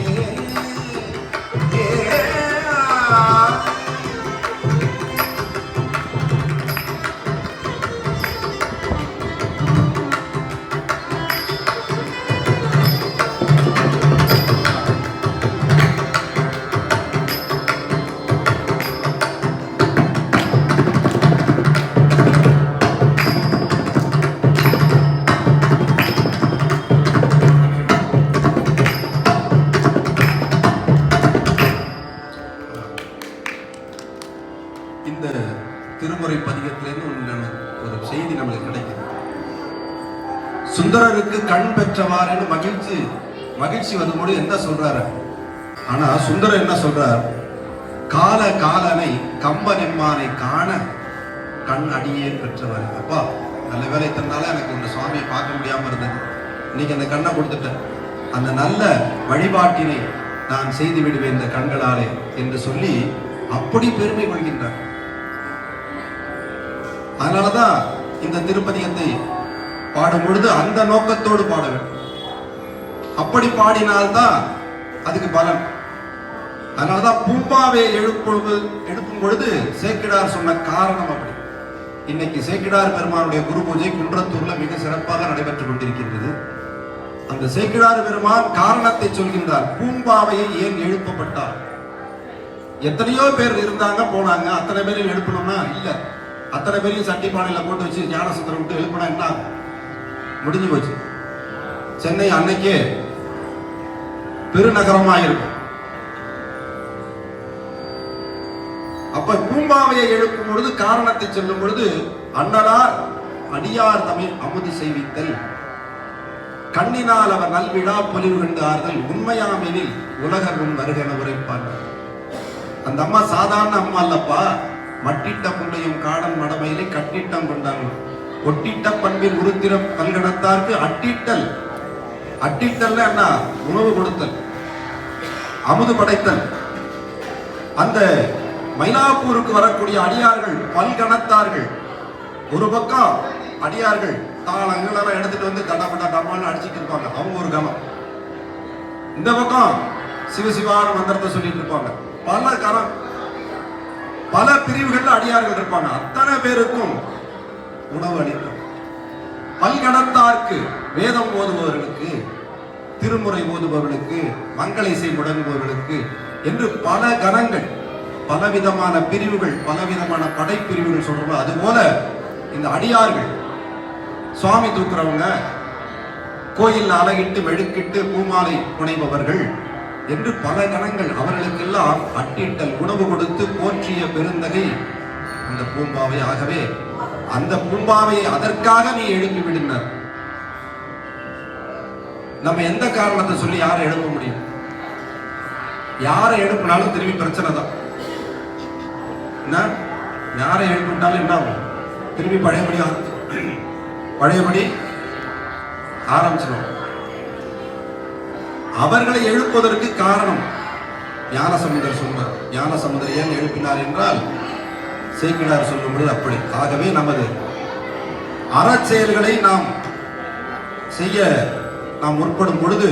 இந்த திருமுறை பதிகத்திலிருந்து ஒரு செய்தி நம்மளுக்கு கிடைக்குது. சுந்தரருக்கு கண் பெற்றவாறுன்னு மகிழ்ச்சி வரும்போது என்ன சொல்றாரு? ஆனா சுந்தரர் என்ன சொல்றார்? கால காலனை கம்பனெம்மானை காண கண் அடியே பெற்றவர். அப்பா நல்ல வேலை தந்தால எனக்கு இந்த சுவாமியை பார்க்க முடியாம இருந்தது, இன்னைக்கு அந்த கண்ணை கொடுத்துட்டேன், அந்த நல்ல வழிபாட்டினை நான் செய்து விடுவேன் இந்த கண்களாலே என்று சொல்லி அப்படி பெருமை கொள்கின்றார். அதனாலதான் இந்த திருப்பதிகத்தை பாடும் பொழுது அந்த நோக்கத்தோடு பாட வேண்டும். அப்படி பாடினால்தான் அதுக்கு பலன். அதனாலதான் பூம்பாவை எழுப்பும் பொழுது சேக்கிடார் சொன்ன காரணம் அப்படி. இன்னைக்கு சேக்கிடார் பெருமானுடைய குரு பூஜை குன்றத்தூர்ல மிக சிறப்பாக நடைபெற்றுக் கொண்டிருக்கின்றது. அந்த சேக்கிடார் பெருமான் காரணத்தை சொல்கின்றார். பூம்பாவையை ஏன் எழுப்பப்பட்டார்? எத்தனையோ பேர் இருந்தாங்க போனாங்க, அத்தனை பேரையும் எழுப்பணும்னா இல்ல, அத்தனை பேரையும் சட்டி பானையில போட்டு வச்சு ஞானசுந்தரம் விட்டு எழுப்பினா என்ன முடிஞ்சு போச்சு. சென்னை அன்னைக்கே பெருநகரமாயிருக்கும். அப்ப பூம்பாவையை எழுப்பும் பொழுது காரணத்தை சொல்லும் பொழுது அண்ணலார் அடியார் தமிழ் அமுது செய்வித்தல், கண்ணினால் அவர் நல்விழா பொலிவு கண்டு ஆறுதல், உண்மையாமெனில் உலகர் முன் வருகென உரைப்பார்கள். அந்த அம்மா சாதாரண அம்மா அல்லப்பா, மட்டிட்ட புண்டையும் காடன் மடமையிலே கட்டிட்டம் கொண்டாங்க. ஒட்டிட்ட பண்பில் உருத்திர பல்கணத்தார்க்கு அட்டிட்டல். அட்டிட்டல் என்ன? உணவு கொடுத்தல், அமுது படைத்தல். அந்த மயிலாப்பூருக்கு வரக்கூடிய அடியார்கள் பல்கணத்தார்கள். ஒரு பக்கம் அடியார்கள் தாளங்களெல்லாம் எடுத்துட்டு வந்து தடப்பட்ட டமான்னு அடிச்சுட்டு இருப்பாங்க, அவங்க ஒரு கணம். இந்த பக்கம் சிவசிவான மந்திரத்தை சொல்லிட்டு இருப்பாங்க. பல பிரிவுகள்ல அடியார்கள் இருப்பாங்க. அத்தனை பேருக்கும் உணவு அளிக்கும். பல்கணத்தார்க்கு வேதம் ஓதுபவர்களுக்கு, திருமுறை ஓதுபவர்களுக்கு, மங்கள இசை முடங்குபவர்களுக்கு என்று பல கணங்கள், பலவிதமான பிரிவுகள், பலவிதமான படைப்பிரிவுகள் சொல்றோம். அதுபோல இந்த அடியார்கள் சுவாமி தூக்குறவங்க, கோயில் அழகிட்டு மெழுக்கிட்டு பூமாலை புனைபவர்கள் என்று பல கணங்கள், அவர்களுக்கெல்லாம் அட்டிட்டல் உணவு கொடுத்து போற்றிய பெருந்தகை அந்த பூம்பாவை. ஆகவே அந்த பூம்பாவையை அதற்காக நீ எழுப்பி விடுனர். நம்ம எந்த காரணத்தை சொல்லி யாரை எழுப்ப முடியும்? யாரை எழுப்பினாலும் திரும்பி பிரச்சனை தான். யாரை எழுப்பிட்டாலும் என்ன ஆகும்? திரும்பி பழையபடி ஆரம்பிச்சிடும். அவர்களை எழுப்புவதற்கு காரணம் ஞானசமுதர் சொன்னார். ஞானசமுதர் ஏன் எழுப்பினார் என்றால் சேக்கிழார் சொல்லும் பொழுது அப்படி. ஆகவே நமது அறச்செயல்களை நாம் செய்ய நாம் முற்படும் பொழுது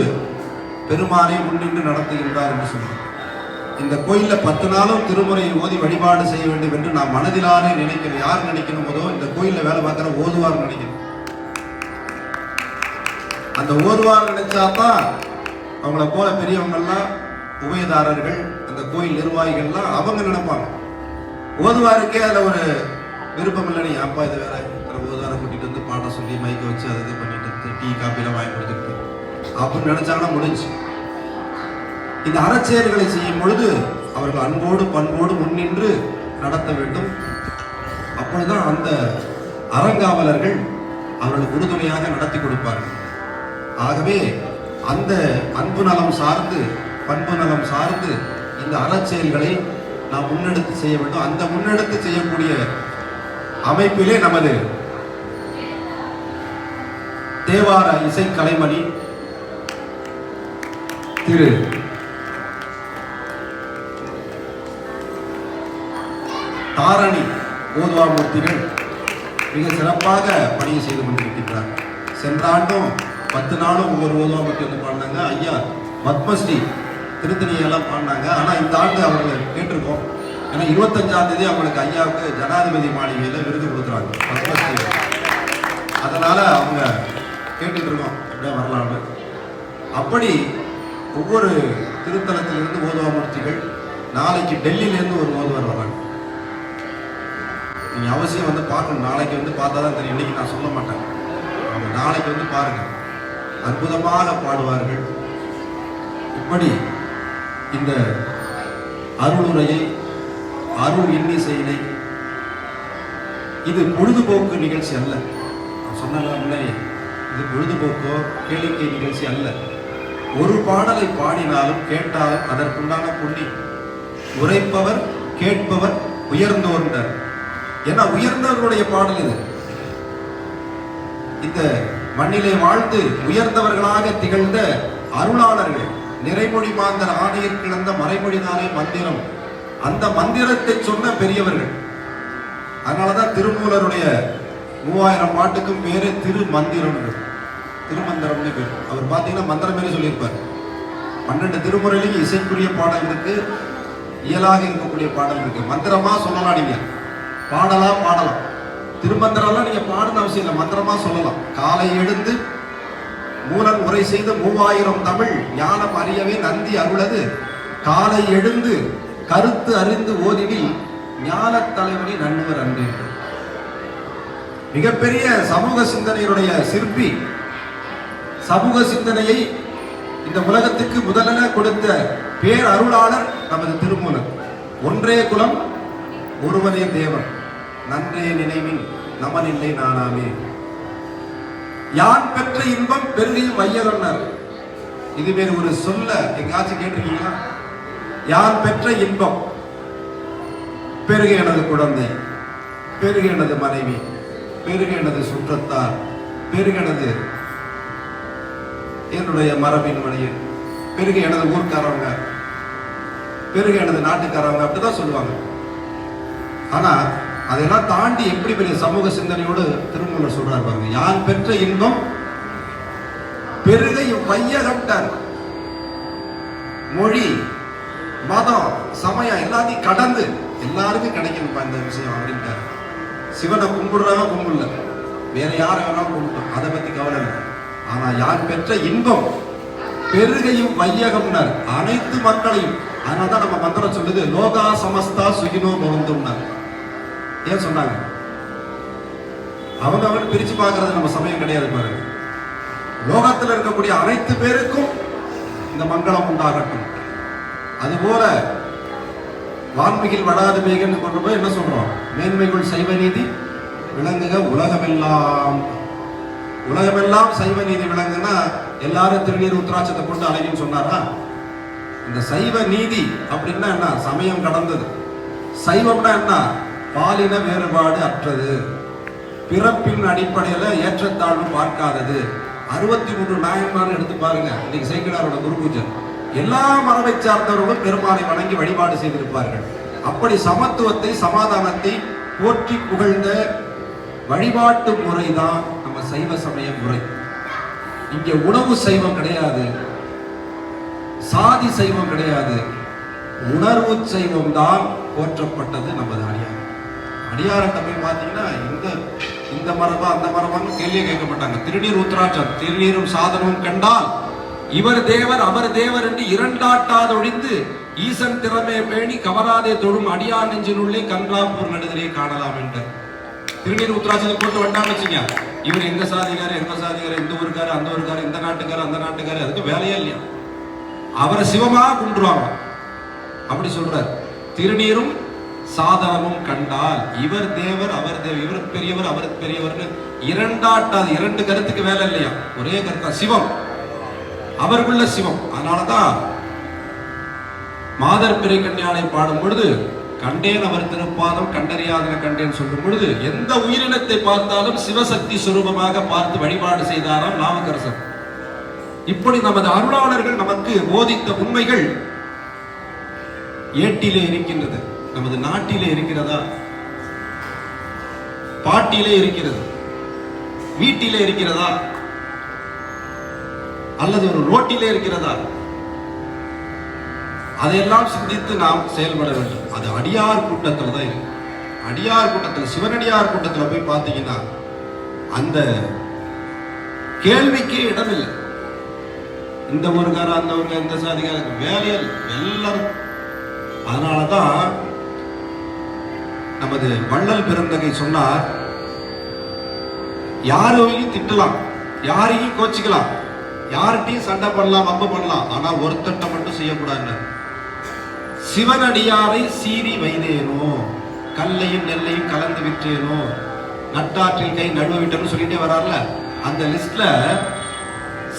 பெருமானை முன்னின்று நடத்துகின்றார் என்று சொல்லுவோம். இந்த கோயில்ல 10 நாளும் திருமுறை ஓதி வழிபாடு செய்ய வேண்டும் என்று நாம் மனதிலானே நினைக்கணும். யார் நினைக்கணும் போதோ இந்த கோயில்ல வேலை பார்க்கிற ஓதுவார் நினைக்கணும். அந்த ஓதுவார் நினைச்சாதான் அவங்கள போல பெரியவங்கள்லாம் உபயதாரர்கள் அந்த கோயில் நிர்வாகிகள்லாம் அவங்க நினைப்பாங்க. ஓதுவாருக்கே அதில் ஒரு விருப்பம் இல்லை. நீ அப்பா இது வேற ஓதுவாரை கூட்டிட்டு வந்து பாட சொல்லி மைக்க வச்சு அதை இது பண்ணிட்டு டீ காப்பிலாம் வாங்கி கொடுத்துட்டு அப்படின்னு நினைச்சாங்கன்னா முடிஞ்சு. இந்த அறச்செயல்களை செய்யும் பொழுது அவர்கள் அன்போடு பண்போடு முன்னின்று நடத்த வேண்டும். அப்பொழுதுதான் அந்த அறங்காவலர்கள் அவர்களுக்கு உறுதுணையாக நடத்தி கொடுப்பார்கள். ஆகவே அந்த அன்பு நலம் சார்ந்து பண்பு நலம் சார்ந்து இந்த அறச்செயல்களை நாம் முன்னெடுத்து செய்ய வேண்டும். அந்த முன்னெடுத்து செய்யக்கூடிய அமைப்பிலே நமது தேவார இசை கலைமணி திரு தாரணி ஓதுவாமூர்த்திகள் மிக சிறப்பாக பணியை செய்து கொண்டிருக்கின்றார். சென்ற ஆண்டும் 10 நாளும் ஒவ்வொரு ஓதுவாமூர்த்தி வந்து பாடினாங்க. ஐயா பத்மஸ்ரீ திருத்தணியெல்லாம் பாடினாங்க. ஆனால் இந்த ஆண்டு அவர்கள் கேட்டிருக்கோம். ஏன்னா 25ஆம் தேதி அவங்களுக்கு ஐயாவுக்கு ஜனாதிபதி மாளிகையில் விருது கொடுக்குறாங்க பத்மஸ்ரீ. அதனால அவங்க கேட்டுட்டு இருக்கோம் அப்படியே வரலாம்னு. அப்படி ஒவ்வொரு திருத்தலத்திலிருந்து ஓதுவாமூர்த்திகள் நாளைக்கு டெல்லியிலேருந்து ஒரு ஓதுவார் வர்றாங்க. நீங்கள் அவசியம் வந்து பார்க்கணும். நாளைக்கு வந்து பார்த்தா தான் தெரியும். இன்னைக்கு நான் சொல்ல மாட்டேன். அவங்க நாளைக்கு வந்து பாருங்க. அற்புதமாக பாடுவார்கள். இப்படி இந்த அருளுரையை அருள் இன்னிசையினை இது பொழுதுபோக்கு நிகழ்ச்சி அல்ல. சொன்ன முன்னாடி இது பொழுதுபோக்கோ கேளிக்கை நிகழ்ச்சி அல்ல. ஒரு பாடலை பாடினாலும் கேட்டாலும் அதற்குண்டான புள்ளி உரைப்பவர் கேட்பவர் உயர்ந்தோர்ந்தார். ஏன்னா உயர்ந்தவர்களுடைய பாடல் இது. இந்த மண்ணிலே வாழ்ந்து உயர்ந்தவர்களாக திகழ்ந்த அருளாளர்கள் நிறைமொழி மாந்தர் ஆணையில் கிடந்த மறைமொழிதானே மந்திரம். அந்த மந்திரத்தை சொன்ன பெரியவர்கள். அதனாலதான் திருமூலருடைய 3000 பாட்டுக்கும் பேரு திருமந்திரம், திருமந்திரம்னு பேர். அவர் பார்த்தீங்கன்னா மந்திரம் மாரி சொல்லியிருப்பார். 12 திருமுறையிலையும் இசைக்குரிய பாடல் இருக்கு, இயலாக இருக்கக்கூடிய பாடல் இருக்கு. மந்திரமா சொல்லலாம், நீங்க பாடலா பாடலாம். திருமந்திரம்லாம் நீங்க பாடணும் அவசியம் இல்லை, மந்திரமா சொல்லலாம். காலை எழுந்து மூலன் உரை செய்த 3000 தமிழ் ஞானம் அறியவே நந்தி அருளது காலை எழுந்து கருத்து அறிந்து ஓதிடில் ஞான தலைவனை நண்ணுவர் அன்று. மிகப்பெரிய சமூக சிந்தனையுடைய சிற்பி. சமூக சிந்தனையை இந்த உலகத்துக்கு முதலென கொடுத்த பேர் அருளாளர் நமது திருமூலர். ஒன்றே குலம் ஒருவனே தேவன் நன்றே நினைவின் நமனில்லை நானாமே. யான் பெற்ற இன்பம் பெருகையும் வையகம்னார். இது வேறு ஒரு சொல்ல எங்காச்சும் கேட்டிருக்கீங்களா? யான் பெற்ற இன்பம் பெருக எனது குழந்தை, பெருக எனது மனைவி, பெருக எனது சுற்றத்தார், பெருக எனது என்னுடைய மரபின் வழியில், பெருக எனது ஊர்க்காரவங்க, பெருக எனது நாட்டுக்காரவங்க, அப்படிதான் சொல்லுவாங்க. ஆனா அதெல்லாம் தாண்டி எப்படி பெரிய சமூக சிந்தனையோடு திருமூலர் சொல்றாரு பாருங்க. யான் பெற்ற இன்பம் பெருகை வையகம்ட்டார். மொழி மதம் சமயம் எல்லாத்தையும் கடந்து எல்லாருக்கும் கிடைக்கணும்ப்பா இந்த விஷயம் அப்படின்ட்டார். சிவனை கும்பிடுறவங்க கும்பிடல, வேற யாரை வேணாலும் கும்பிட்டோம், அதை பத்தி கவலை இல்லை. ஆனா யான் பெற்ற இன்பம் பெருகையும் வையகம்னார், அனைத்து மக்களையும். அதனால்தான் நம்ம மந்திரம் சொல்லுது லோகா சமஸ்தா சுகினோ பவந்தும்னார். ஏன் சொன்னாங்க? அவங்க பிரிச்சு பார்க்கறது நம்ம சமயம் கிடையாது பாருங்க. லோகத்தில் இருக்கக்கூடிய அனைத்து பேருக்கும் இந்த மங்களம் உண்டாகட்டும். அதுபோல வான்மிகில் வடாது மேகன்னு கொண்டு போய் என்ன சொல்றோம்? மேன்மைகள் சைவ நீதி விளங்குக உலகமெல்லாம். உலகமெல்லாம் சைவ நீதி விளங்குன்னா எல்லாரும் திருநீர் உத்திராட்சத்தை கொண்டு அலைன்னு சொன்னாரா? இந்த சைவ நீதி அப்படின்னா என்ன? சமயம் கடந்தது. சைவம்னா என்ன? பாலின வேறுபாடு அற்றது, பிறப்பின் அடிப்படையில ஏற்றத்தாழ்வு பார்க்காதது. 63 நாயன்மார் எடுத்து பாருங்க. இன்னைக்கு சேக்கிழாரோட குரு பூஜை. எல்லா மரபை சார்ந்தவர்களும் பெருமானை வணங்கி வழிபாடு செய்திருப்பார்கள். அப்படி சமத்துவத்தை சமாதானத்தை போற்றி புகழ்ந்த வழிபாட்டு முறைதான் நம்ம சைவ சமய முறை. இங்க உணவு சைவம் கிடையாது, சாதி சைவம் கிடையாது, உணர்வு சைவம் தான் போற்றப்பட்டது நமது அடியார். அடியார்கிட்ட போய் பார்த்தீங்கன்னா இந்த மரபா அந்த மரபான்னு கேள்வியே கேட்க மாட்டாங்க. திருநீர் உத்திராட்சம், திருநீரும் சாதனமும் கண்டால் இவர் தேவர் அவர் தேவர் என்று இரண்டாட்டாத ஒழிந்து ஈசன் திறமே பேணி கவராதே தொழும் அடியார் நெஞ்சினுள்ளே கன்றாப்பூர் நடுதலே காணலாம் என்ற திருநீர் உத்திராட்சத்தை போட்டு வந்தான்னு வச்சுங்க, இவர் எங்க சாதிக்காரு எங்க சாதிக்காரு, இந்த ஊருக்காரு அந்த ஊருக்காரு, இந்த நாட்டுக்காரு அந்த நாட்டுக்காரு, அதுக்கு வேலையே இல்லையா. அவரை சிவமா கும்பிடுவாங்க. அப்படி சொல்றார். திருநீரும் சாதனமும் கண்டால் இவர் தேவர் அவர் தேவர், இவர் பெரியவர் அவர் பெரியவர்னு இரண்டாட்டாது, இரண்டு கருத்துக்கு வேலை இல்லையா, ஒரே கருத்தா சிவம், அவருக்குள்ள சிவம். அதனாலதான் மாதர் பிறை கண்யானை பாடும் பொழுது கண்டேன் அவர் திருப்பாதம் கண்டறியாதன கண்டேன் சொல்லும் பொழுது எந்த உயிரினத்தை பார்த்தாலும் சிவசக்தி சுரூபமாக பார்த்து வழிபாடு செய்தாராம் நாவுக்கரசர். இப்படி நமது அருளாளர்கள் நமக்கு போதித்த உண்மைகள் ஏட்டிலே இருக்கின்றது. நமது நாட்டிலே இருக்கிறதா, பாட்டிலே இருக்கிறது, வீட்டிலே இருக்கிறதா, அல்லது ஒரு ரோட்டிலே இருக்கிறதா, அதையெல்லாம் சிந்தித்து நாம் செயல்பட வேண்டும். அது அடியார் கூட்டத்தில் தான் இருக்கு. அடியார் கூட்டத்தில், சிவனடியார் கூட்டத்தில் போய் பார்த்தீங்கன்னா அந்த கேள்விக்கு இடமில்லை. இந்த ஊருக்கார அந்த ஊருக்கார இந்த சாதிக்கார வேலையில் எல்லாரும். அதனாலதான் நமது வள்ளல் பெருந்தகை சொன்னார், யாரையும் திட்டலாம், யாரையும் கோச்சிக்கலாம், யார்கிட்டையும் சண்டை பண்ணலாம், வம்பு பண்ணலாம், ஆனா ஒருத்தட்ட மட்டும் செய்யக்கூடாது. சிவனடியாரை சீறி வைதேனோ, கல்லையும் நெல்லையும் கலந்து விற்றேனோ, நட்டாற்றில் கை நடுவ விட்டேன்னு சொல்லிட்டே வரார்ல, அந்த லிஸ்ட்ல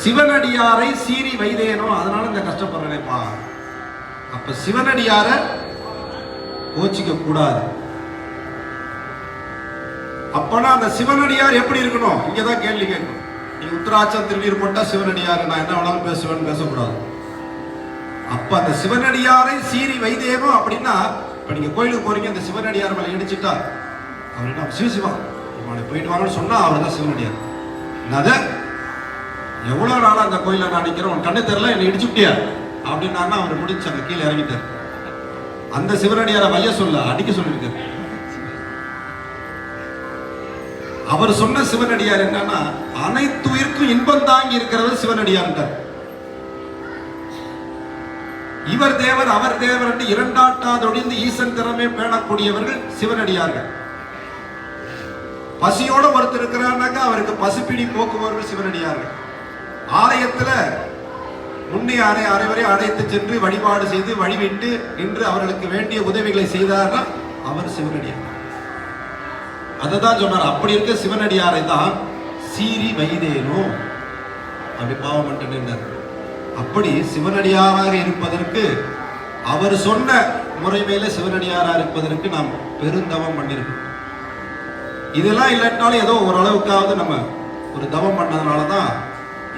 சிவனடியாரை சீறி வைதேனோ, அதனால இந்த கஷ்டப்படுறேன்ப்பா. அப்ப சிவனடியார கோச்சிக்க கூடாது. அப்பனா அந்த சிவனடியார் எப்படி இருக்கணும், இங்கதான் கேள்வி கேட்கணும். நீ உத்தராட்சம் திருநீர் போட்டா சிவனடியார் நான் என்ன வேணாலும் பேசுவேன்னு பேசக்கூடாது. அப்ப அந்த சிவனடியாரை சீறி வைதேனோ அப்படின்னா, இப்ப நீங்க கோயிலுக்கு போறீங்க, அந்த சிவனடியார் மேல இடிச்சுட்டா அவர் என்ன சிவசிவா போயிட்டு வாங்கன்னு சொன்னா அவர் தான் சிவனடியார். என்னது எவ்வளவு நாளா அந்த கோயில நான் நிக்கிறேன், உன் கண்ணு தெரியல என்னை இடிச்சுட்டியா அப்படின்னா அவர் முடிச்சு அங்க கீழே இறங்கிட்டார். அந்த சிவனடியாரை வைய சொல்ல அடிக்க சொல்லியிருக்காரு. அவர் சொன்ன சிவனடியார் என்னன்னா, அனைத்து உயிர்க்கும் இன்பம் தாங்கி இருக்கிறவர் சிவனடியார். இவர் தேவர் அவர் தேவர் என்று இரண்டாட்டாதொழிந்து ஈசன் திறமே பேணக்கூடியவர்கள் சிவனடியார்கள். பசியோட ஒருத்தர் இருக்கிறார்னாக்கா அவருக்கு பசிப்பிடி போக்குபவர்கள் சிவனடியார்கள். ஆலயத்துல முன்னே அனைவரை அழைத்து சென்று வழிபாடு செய்து வழிவிட்டு நின்று அவர்களுக்கு வேண்டிய உதவிகளை செய்தார்னா அவர் சிவனடியார். அததான் சொன்னார். அப்படி இருக்க சிவனடியாரை தான் சீறி வைதேனோ, அப்படி பாவம் பண்ணிட்டு நின்றார். அப்படி சிவனடியாராக இருப்பதற்கு, அவர் சொன்ன முறை மேல சிவனடியாராக இருப்பதற்கு நாம் பெருந்தவம் பண்ணிருக்கோம். இதெல்லாம் இல்லாட்டாலும் ஏதோ ஓரளவுக்காவது நம்ம ஒரு தவம் பண்ணதுனாலதான்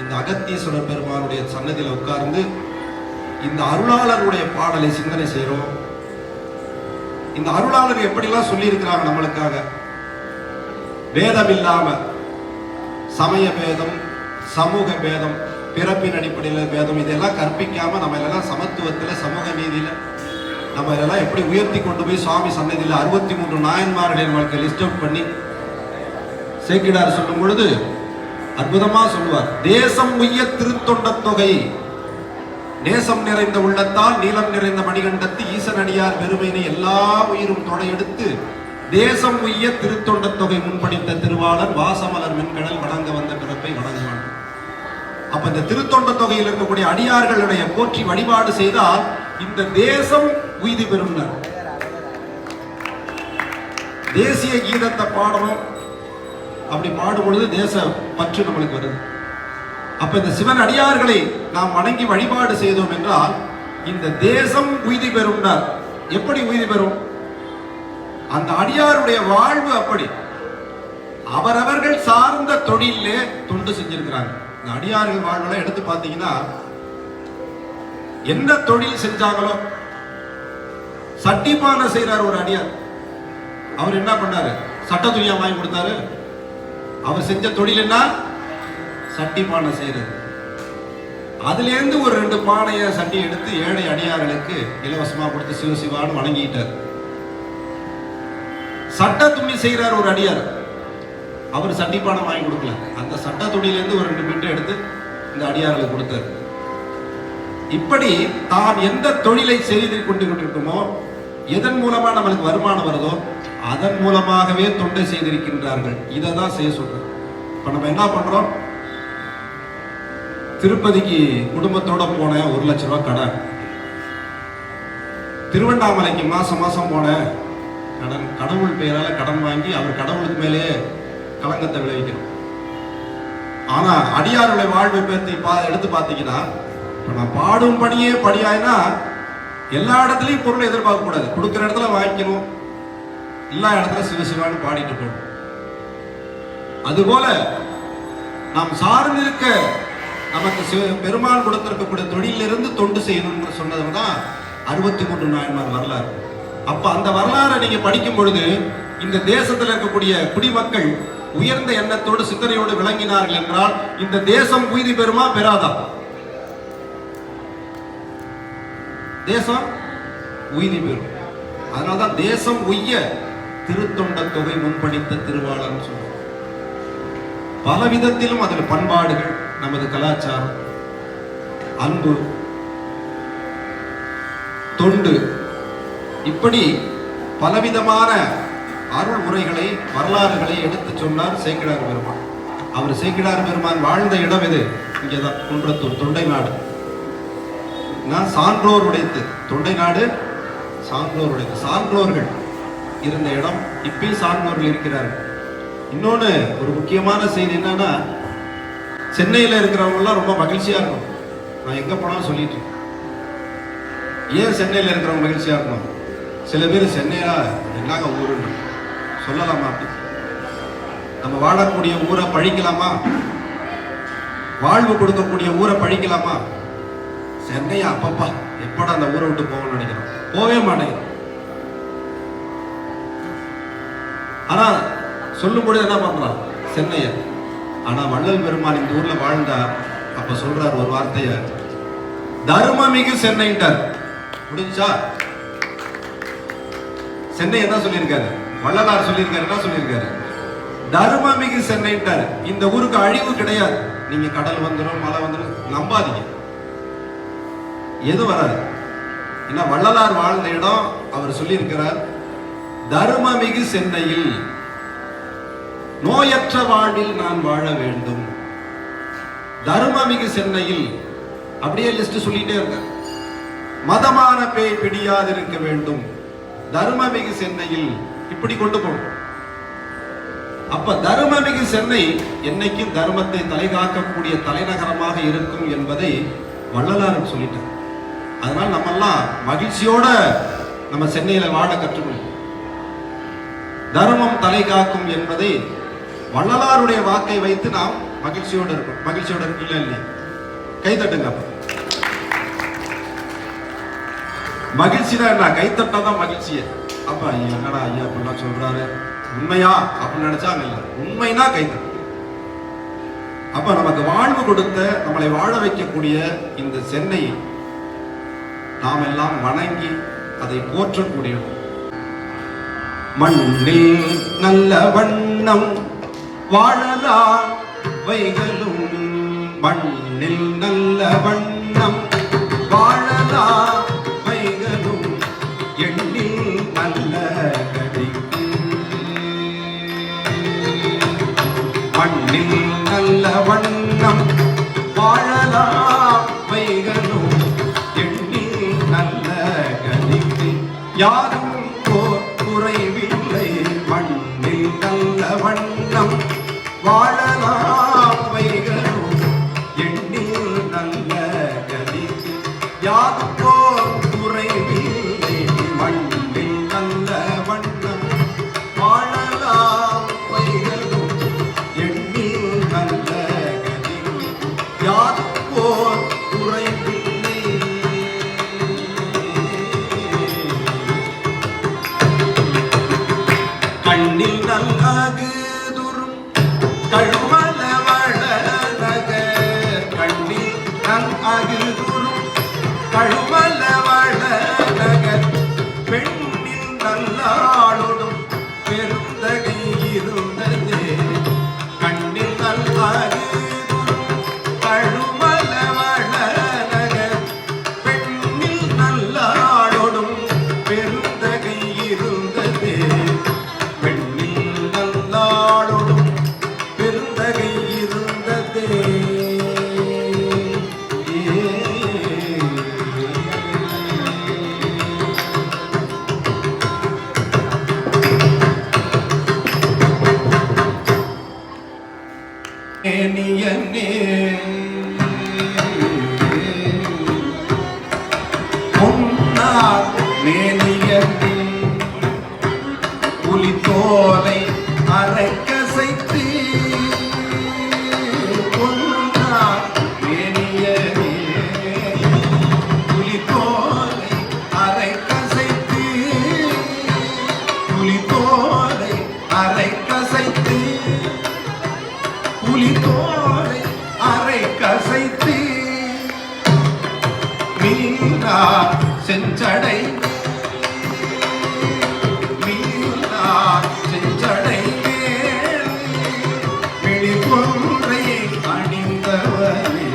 இந்த அகத்தீஸ்வரர் பெருமானுடைய சன்னதியில உட்கார்ந்து இந்த அருளாளருடைய பாடலை சிந்தனை செய்யறோம். இந்த அருளாளர் எப்படிலாம் சொல்லி இருக்கிறாங்க நம்மளுக்காக. பேதம் இல்லாம, சமய பேதம், சமூக பேதம், பிறப்பின் அடிப்படையில் பேதம், இதெல்லாம் கற்பிக்காம நம்ம எல்லாம் சமத்துவத்துல, சமூக நீதியில நம்ம இதெல்லாம் எப்படி உயர்த்தி கொண்டு போய் சுவாமி சன்னதியில 63 நாயன்மார்களின் வாழ்க்கை லிஸ்ட் அவுட் பண்ணி சேக்கிடார் சொல்லும் பொழுது அற்புதமா சொல்லுவார். தேசம் உய்ய திருத்தொண்ட தொகை, நேசம் நிறைந்த உள்ளத்தால் நீளம் நிறைந்த மணிகண்டத்து ஈசன் அடியார் பெருமையினை எல்லா உயிரும் தொடையெடுத்து தேசம் உய்ய திருத்தொண்ட தொகை முன்படித்த திருவாளர் வாசமலர் மின்கடல் வணங்க வந்த பிறப்பை வணங்குவான். அப்ப இந்த திருத்தொண்ட தொகையில் இருக்கக்கூடிய அடியார்களுடைய போற்றி வழிபாடு செய்தால் இந்த தேசம் உய்தி பெறும். தேசிய கீதத்தை பாடணும், அப்படி பாடும் பொழுது தேச பற்று நம்மளுக்கு வருது. அப்ப இந்த சிவன் அடியார்களை நாம் வணங்கி வழிபாடு செய்தோம் என்றால் இந்த தேசம் உய்தி பெறும். எப்படி உய்தி பெறும்? அந்த அடியாருடைய வாழ்வு அப்படி. அவரவர்கள் சார்ந்த தொழிலே தொண்டு செஞ்சிருக்கிறாங்க. இந்த அடியார்கள் வாழ்வெல்லாம் எடுத்து பார்த்தீங்கன்னா என்ன தொழில் செஞ்சாங்களோ, சட்டிப்பானை செய்யறாரு ஒரு அடியார். அவர் என்ன பண்ணாரு? சட்ட துணியா வாங்கி கொடுத்தாரு. அவர் செஞ்ச தொழில் என்ன? சட்டிப்பானை செய்யறது. அதுலேருந்து ஒரு 2 பானைய சட்டி எடுத்து ஏழை அடியார்களுக்கு இலவசமா கொடுத்து சிவசிவான்னு வணங்கிட்டார். சட்ட துணி செய்கிறார் ஒரு அடியார், அவர் சட்டி பானை வாங்கி கொடுக்கல, அந்த சட்ட துணியிலேருந்து ஒரு 2 மீட்டர் எடுத்து இந்த அடியார்களுக்கு கொடுத்தார். இப்படி தான் எந்த தொழிலை செய்து கொண்டிருக்கோமோ, எதன் மூலமா நம்மளுக்கு வருமானம் வருதோ அதன் மூலமாகவே தொண்டை செய்திருக்கின்றார்கள். இதை தான் செய்ய சொல்றேன். இப்ப நம்ம என்ன பண்றோம்? திருப்பதிக்கு குடும்பத்தோட போனேன், 1 லட்சம் ரூபாய் கடன். திருவண்ணாமலைக்கு மாசம் மாசம் போனேன், கடன். கடவுள் பெயரால கடன் வாங்கி அவர் கடவுளுக்கு மேலேயே களங்கத்தை விளைவிக்கிறோம். ஆனா அடியாருடைய வாழ்வை பற்றி எடுத்து பார்த்தீங்கன்னா, நான் பாடும் பணியே படியாயினா எல்லா இடத்துலையும் பொருளை எதிர்பார்க்க கூடாது. கொடுக்குற இடத்துல வாங்கிக்கணும், எல்லா இடத்துல சிவசிவான்னு பாடிட்டு போகணும். அதுபோல நாம் சார்ந்திருக்க நமக்கு பெருமாள் கொடுத்திருக்கக்கூடிய தொழிலிருந்து தொண்டு செய்யணும்னு சொன்னதுதான் 63 நாயன்மார் வரலாறு. அப்ப அந்த வரலாறை நீங்க படிக்கும் பொழுது இந்த தேசத்தில் இருக்கக்கூடிய குடிமக்கள் உயர்ந்த எண்ணத்தோடு சிந்தனையோடு விளங்கினார்கள் என்றால் இந்த தேசம் உய்தி பெறுமா பெறாதா? தேசம் உய்தி பெறும். அதனால்தான் தேசம் உய்ய திருத்தொண்ட தொகை முன்படித்த திருவாளர் சொல்ற. பல விதத்திலும் அதில் பண்பாடுகள், நமது கலாச்சாரம், அன்பு, தொண்டு, இப்படி பலவிதமான அருள் முறைகளை வரலாறுகளை எடுத்து சொன்னார் சேக்கிழார் பெருமான். அவர் சேக்கிழார் பெருமான் வாழ்ந்த இடம் எது? இங்கேதான், குன்றத்தூர், தொண்டை நாடு. நான் சான்றோர் உடைத்து, தொண்டை நாடு சான்றோர் உடைத்து, சான்றோர்கள் இருந்த இடம். இப்பயும் சான்றோர்கள் இருக்கிறார்கள். இன்னொன்று ஒரு முக்கியமான செய்தி என்னன்னா, சென்னையில் இருக்கிறவங்கலாம் ரொம்ப மகிழ்ச்சியா இருக்கும். நான் எங்க போனாலும் சொல்லிட்டு இருக்கேன். ஏன் சென்னையில் இருக்கிறவங்க மகிழ்ச்சியா இருக்கணும்? சில பேர் சென்னையா என்னங்க ஊருன்னு சொல்லலாமா? அப்படி நம்ம வாழக்கூடிய ஊரை பழிக்கலாமா? வாழ்வு கொடுக்கக்கூடிய ஊரை பழிக்கலாமா? சென்னையா அப்பப்பா எப்படா அந்த ஊரை விட்டு போகணும்னு நினைக்கிறோம், போவே மாட்டேங்கிறோம். ஆனா சொல்லும்போது என்ன பண்றான் சென்னைய. ஆனா வள்ளல் பெருமான் இந்த ஊர்ல வாழ்ந்தார். அப்ப சொல்றார் ஒரு வார்த்தைய, தர்மமிகு சென்னைட்டார். முடிஞ்சா? சென்னை என்ன சொல்லியிருக்காரு? வள்ளலார் சொல்லியிருக்காரு. என்ன சொல்லியிருக்காரு? தர்மமிகு சென்னைட்டார். இந்த ஊருக்கு அழிவு கிடையாது. நீங்க கடல் வந்துடும், மழை வந்துடும், நம்பாதீங்க, எதுவும் வராது. ஏன்னா வள்ளலார் வாழ்ந்த இடம். அவர் சொல்லியிருக்கிறார், தர்மமிகு சென்னையில் நோயற்ற வாழ்வில் நான் வாழ வேண்டும். தர்மமிகு சென்னையில் அப்படியே லிஸ்ட் சொல்லிட்டே இருக்க. மதமான பேய் பிடியாதிருக்க வேண்டும். தர்மமிகு சென்னையில் இப்படி கொண்டு போகும். அப்ப தர்மமிகு சென்னை என்னைக்கும் தர்மத்தை தலைகாக்கக்கூடிய தலைநகரமாக இருக்கும் என்பதை வள்ளலார் சொல்லிட்டார். அதனால நம்ம எல்லாம் மகிழ்ச்சியோட நம்ம சென்னையில வாழ கற்றுக்கணும். தர்மம் தலை காக்கும் என்பதை வள்ளலாருடைய வாக்கை வைத்து நாம் மகிழ்ச்சியோடு இருக்கும். மகிழ்ச்சியோட இருக்குல்ல இல்லையா? கைத்தட்டுங்க. மகிழ்ச்சி தான் என்ன? கைத்தட்டாதான் மகிழ்ச்சியே. அப்ப என்னடா ஐயா அப்படிலாம் சொல்றாரு, உண்மையா அப்படின்னு நினைச்சாங்க. இல்ல, உண்மைனா கைத்தட்டு. அப்ப நமக்கு வாழ்வு கொடுத்த, நம்மளை வாழ வைக்கக்கூடிய இந்த சென்னை நாம் எல்லாம் வணங்கி அதை போற்றக்கூடிய மண்ணில் நல்ல வண்ணம் வாழலாம் வைகளும். மண்ணில் நல்ல வண்ணம் வாழலாம் வைகளும். எண்ணில் நல்ல கதிக்கு மண்ணில் நல்ல வண்ணம் வாழலாம் வைகளும். எண்ணில் நல்ல கதிக்கு யாரும் குறைவில்லை. மண்ணில் நல்ல வண்ணம் வாழலாம் வைகளும். எண்ணில் நல்ல கதிக்கு யாருக்கோ குறைவில்லை. மண்ணில் நல்ல வண்ணம் வாழலாம் வைகளும். எண்ணில் நல்ல கதிக்கு யாருக்கோ குறைவில்லை. மேனியனே பொன்னார் மேனியனே புலித்தோலை அரைக்கசைத்து பொன்னார் மேனியனே புலித்தோலை அரைக்கசைத்து புலித்தோலை அரைக்கசைத்து புலித்தோலை அரைக்கசைத்து மீனார் செஞ்சடை மீனார் செஞ்சடை வெளிப்பொன்றை அணிந்தவனே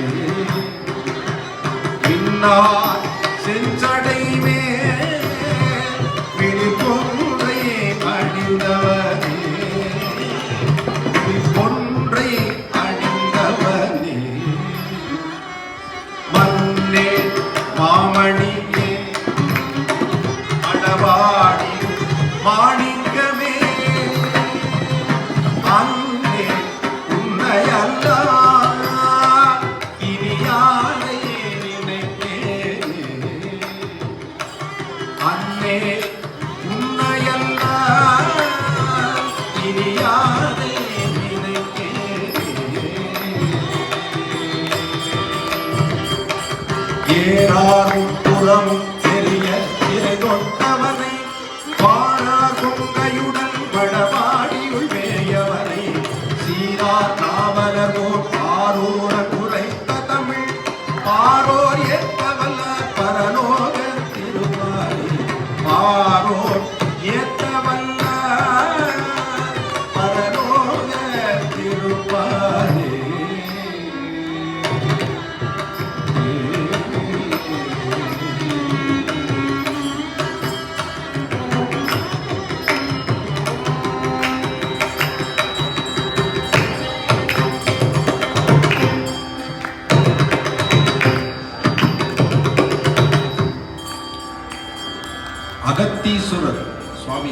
மின்னார் செஞ்சடை வெளிப்பொன்றை அணிந்தவனே வெளிப்பொன்றை அணிந்தவனே மன்னே மாமணியே அடவாடி மாணிக்கமே அன்னே உன்னையல்ல இனி யாரை நினைத்தேனே அன்னே உன்னையல்ல இனி யாரை நினைத்தேனே ஏறாரும் புறமும் தெரிய திரை கொண்டவனை பாரார் கொங்கையுடன் வடவாடியுள் மேயவனை சீரார் நாவலர் போர் பாரோர குறைத்த தமிழ் பாரோர் ஏத்தவல்ல பரலோக திருமாலே பாரோர் ஏத்தவல்ல பரலோக திருமாலே அகத்தீஸ்வரர் சுவாமி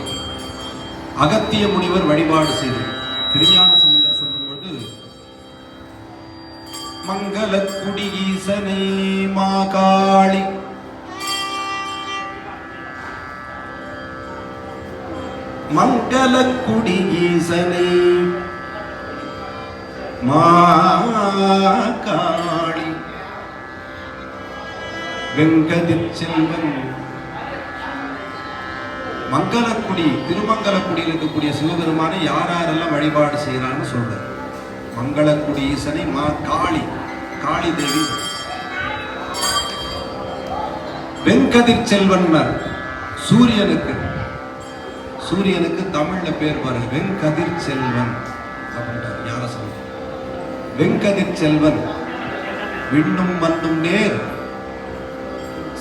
அகத்திய முனிவர் வழிபாடு செய்து திருஞான சம்பந்தர் சொல்லும்போது மங்களக்குடி ஈசனே மாகாளி மங்களக்குடி ஈசனே மாகாளி வெங்கதிர் செல்வன் மங்களக்குடி திருமங்கலக்குடியில் இருக்கக்கூடிய சிவபெருமானை யாரெல்லாம் வழிபாடு செய்யறான்னு சொல்றார். மங்களக்குடி ஈசனை மா காளி காளி தேவி வெங்கதிர் செல்வன்னர் சூரியனுக்கு தமிழ்ல பேர் பாருங்க வெங்கதிர் செல்வன் அப்படின்றார் ஞான சம்பந்தர். வெங்கதிர் செல்வன் விண்ணும் மண்ணும் நேர்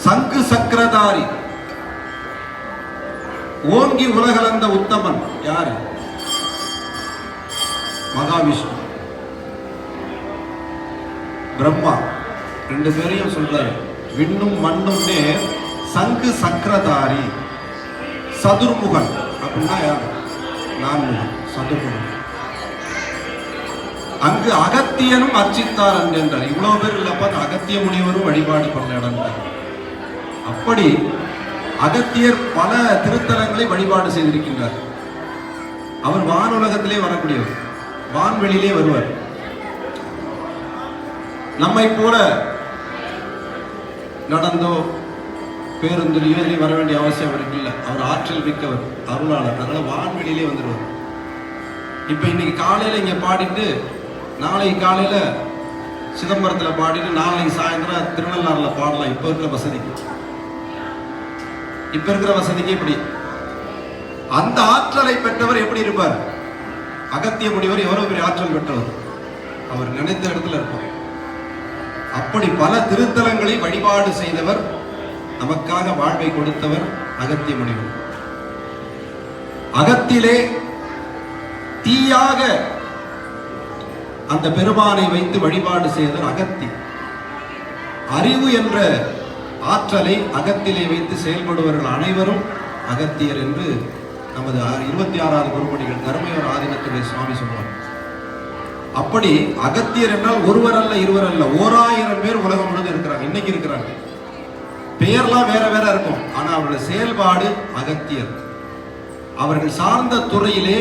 சங்கு சக்கரதாரி ஓங்கி உலகளந்த உத்தமன் யாரு? மகாவிஷ்ணு பிரம்மா ரெண்டு பேரையும் சொல்றாரு. விண்ணும் மண்ணும் நேர் சங்கு சக்கரதாரி சதுர்முகன் அப்படின்னா யாரு? நான்முகன் சதுர்முகன். அங்கு அகத்தியனும் அர்ச்சித்தார் என்றார். இவ்வளவு பேர் இல்லப்பா அகத்திய முனிவரும் வழிபாடு பண்ண இடம். அப்படி அகத்தியர் பல திருத்தலங்களை வழிபாடு செய்திருக்கின்றார். அவர் வானுலகத்திலே வரக்கூடியவர், வான்வெளியிலே வருவார். நம்மை போல நடந்தோ பேருந்துலையோ வர வேண்டிய அவசியம் அவருக்கு இல்லை. அவர் ஆற்றல் மிக்கவர், அருளாளர். அதனால வான்வெளியிலே வந்துடுவார். இப்ப இன்னைக்கு காலையில இங்க பாடிட்டு நாளைக்கு காலையில சிதம்பரத்துல பாடிட்டு நாளைக்கு சாயந்தரம் திருநள்ளாறுல பாடலாம். இப்ப இருக்கிற வசதிக்கு இப்படி அந்த ஆற்றலை பெற்றவர் எப்படி இருப்பார்? அகத்திய முனிவர் எவ்வளவு பெரிய ஆற்றல் பெற்றவர், அவர் நினைத்த இடத்துல இருப்பார். அப்படி பல திருத்தலங்களை வழிபாடு செய்தவர், நமக்காக வாழ்வை கொடுத்தவர் அகத்திய முனிவர். அகத்திலே தீயாக அந்த பெருமானை வைத்து வழிபாடு செய்தவர் அகத்தி. அறிவு என்ற ஆற்றலை அகத்திலே வைத்து செயல்படுவர்கள் அனைவரும் அகத்தியர் என்று நமது 26வது குருமணிகள் தர்மயோர் ஆதீனத்துடைய சுவாமி சொல்வார். அப்படி அகத்தியர் என்றால் ஒருவர் அல்ல, இருவர் அல்ல, 1000 பேர் உலகம் முழுவதும் இருக்கிறாங்க, இன்னைக்கு இருக்கிறாங்க. பெயர்லாம் வேற வேற இருக்கும், ஆனா அவருடைய செயல்பாடு அகத்தியர். அவர்கள் சார்ந்த துறையிலே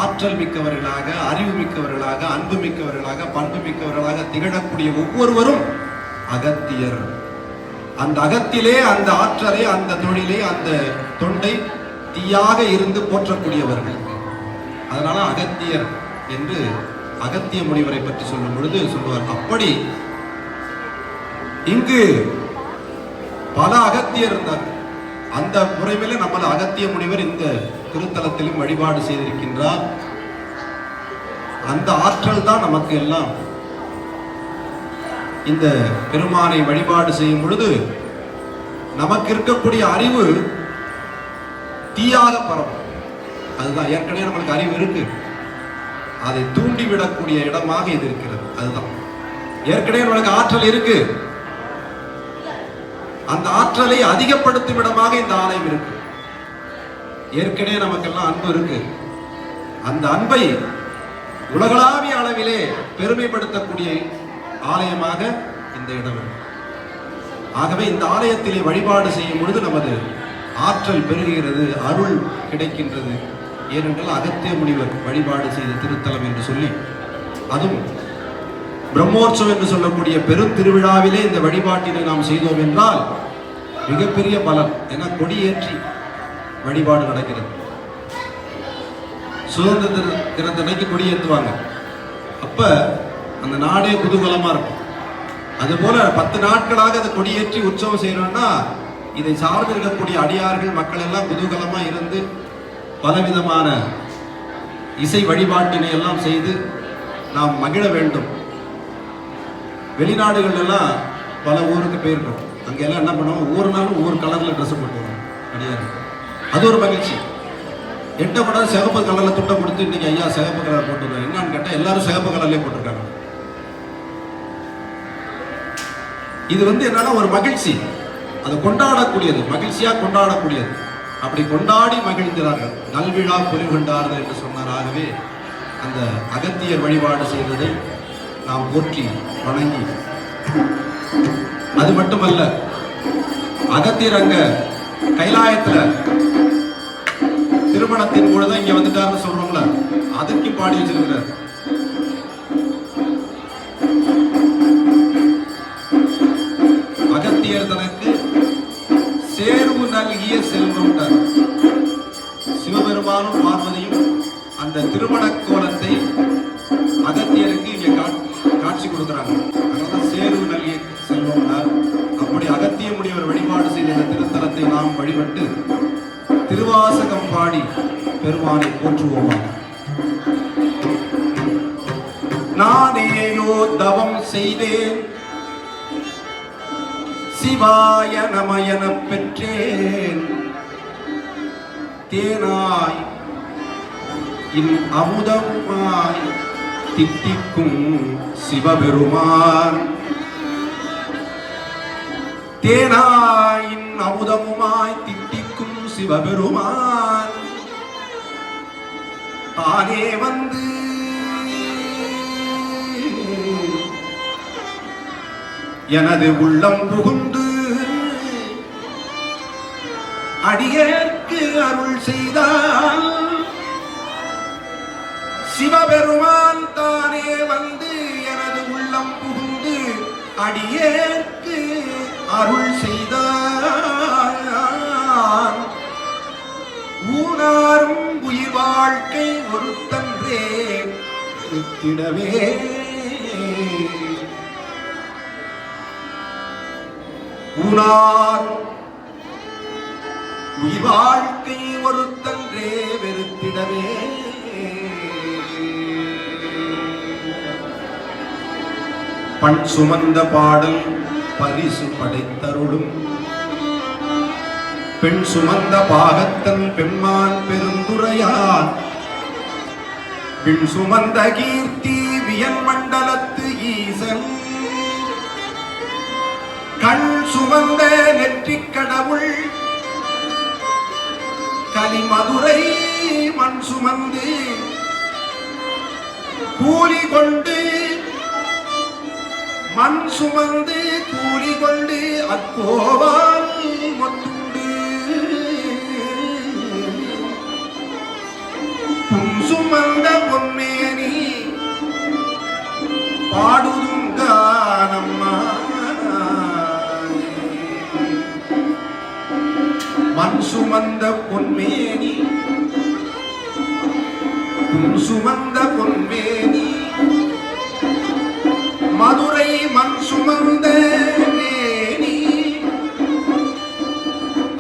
ஆற்றல் மிக்கவர்களாக, அறிவு மிக்கவர்களாக, அன்பு மிக்கவர்களாக, பண்பு மிக்கவர்களாக திகழக்கூடிய ஒவ்வொருவரும் அகத்தியர். அந்த அகத்திலே அந்த ஆற்றலை, அந்த தொழிலை, அந்த தொண்டை தீயாக இருந்து போற்றக்கூடியவர்கள். அதனால அகத்தியர் என்று அகத்திய முனிவரை பற்றி சொல்லும் பொழுது சொல்லுவார். அப்படி இங்கு பல அகத்தியர் இருந்தார். அந்த முறைமையில நம்மள அகத்திய முனிவர் இந்த திருத்தலத்திலும் வழிபாடு செய்திருக்கின்றார். அந்த ஆற்றல் தான் நமக்கு எல்லாம். இந்த பெருமானை வழிபாடு செய்யும் பொழுது நமக்கு இருக்கக்கூடிய அறிவு தீயாக பரவும். அதுதான், ஏற்கனவே நம்மளுக்கு அறிவு இருக்கு, அதை தூண்டிவிடக்கூடிய இடமாக இது இருக்கிறது. அதுதான், ஏற்கனவே நம்மளுக்கு ஆற்றல் இருக்கு, அந்த ஆற்றலை அதிகப்படுத்தும் இடமாக இந்த ஆலயம் இருக்கு. ஏற்கனவே நமக்கெல்லாம் அன்பு இருக்கு, அந்த அன்பை உலகளாவிய அளவிலே பெருமைப்படுத்தக்கூடிய ஆலயமாக இந்த இடம் இருக்கு. ஆகவே இந்த ஆலயத்திலே வழிபாடு செய்யும் பொழுது நமது ஆற்றல் பெருகுகிறது, அருள் கிடைக்கின்றது. ஏனென்றால் அகத்திய முனிவர் வழிபாடு செய்த திருத்தலம் என்று சொல்லி, அதுவும் பிரம்மோற்சவம் என்று சொல்லக்கூடிய பெரும் திருவிழாவிலே இந்த வழிபாட்டினை நாம் செய்தோம் என்றால் மிகப்பெரிய பலம். என கொடியேற்றி வழிபாடு நடக்கிறது. சுதந்திர தினத்தன்னைக்கு கொடியேற்றுவாங்க. அப்ப அந்த நாடே குதூகலமா இருக்கும். அதுபோல 10 நாட்களாக அதை கொடியேற்றி உற்சவம் செய்யணும்னா இதை சார்ந்து இருக்கக்கூடிய அடியார்கள் மக்கள் எல்லாம் குதூகலமா இருந்து பலவிதமான இசை வழிபாட்டினை எல்லாம் செய்து நாம் மகிழ வேண்டும். வெளிநாடுகள் எல்லாம் பல ஊருக்கு போயிருக்கோம். அங்கெல்லாம் என்ன பண்ணுவோம், ஒவ்வொரு நாளும் ஒவ்வொரு கலர்ல ட்ரெஸ் போட்டுவோம் அடியார்கள். அது ஒரு மகிழ்ச்சி. எட்ட படம் சிகப்பு கலர்ல துட்டை கொடுத்து இன்னைக்கு ஐயா சிகப்பு கலர் போட்டுருக்காங்க. என்னன்னு கேட்டா எல்லாரும் சிகப்பு கலர்லேயே போட்டிருக்காங்க. இது என்னன்னா ஒரு மகிழ்ச்சி, அது கொண்டாடக்கூடியது, மகிழ்ச்சியா கொண்டாடக்கூடியது. அப்படி கொண்டாடி மகிழ்ந்தார்கள். நல்விழா பொலிவுண்டார்கள் என்று சொன்னார். ஆகவே அந்த அகத்தியர் வழிபாடு செய்ததை நாம் போற்றி வணங்கி, அது மட்டுமல்ல, அகத்தியர் அங்க கைலாயத்துல திருமணத்தின் பொழுது இங்க வந்துட்டாருன்னு சொல்றோம்ல, அதுக்கு பாடி வச்சிருக்கிறார். அகத்தியர் தனக்கு சேர்வு நல்கிய செல்வம். சிவபெருமானும் பார்வதியும் அந்த திருமண கோலத்தை அகத்தியருக்கு இங்க காட்சி கொடுக்கிறாங்க. அதனால சேர்வு நல்கிய செல்வம். அப்படி அகத்திய முனிவர் வழிபாடு செய்த இந்த திருத்தலத்தை நாம் வழிபட்டு திருவாசகம் பாடி பெருமானை போற்றுவோமா. நானேயோ தவம் செய்தேன், சிவாய நமயன பெற்றேன், தேனாய் இன் அமுதமாய் தித்திக்கும் சிவபெருமான், தேனாயின் அமுதமுமாய் தித்திக்கும் சிவபெருமான் தானே வந்து எனது உள்ளம் புகுந்து அடியேற்கு அருள் செய்தால், சிவபெருமான் தானே வந்து எனது உள்ளம் புகுந்து அடியேற்கு அருள் செய்தார். ஊனாரும் உயிர் வாழ்க்கை ஒருத்தன்றே இருத்திடவே, ஊனாரும் உயிர் வாழ்க்கை ஒருத்தன்றே வெறுத்திடவே. பண் சுமந்த பாடல் பரிசு படைத்தருளும், பெண் சுமந்த பாகத்தன் பெம்மான் பெருந்துரையான், பின் சுமந்த கீர்த்தி வியன் மண்டலத்து ஈசன், கண் சுமந்த நெற்றிக் கடவுள் கலிமதுரை மண் சுமந்து கூலி கொண்டு மண் சுமந்து கூலி கொண்டு அக்கோவால் மொத்துண்டு புன் சுமந்த பொன்மேனி பாடுதுங்கானம்மா மண் சுமந்த பொன்மேனி புன் சுமந்த பொன்மேனி மதுரை மண் சுமந்த மேனி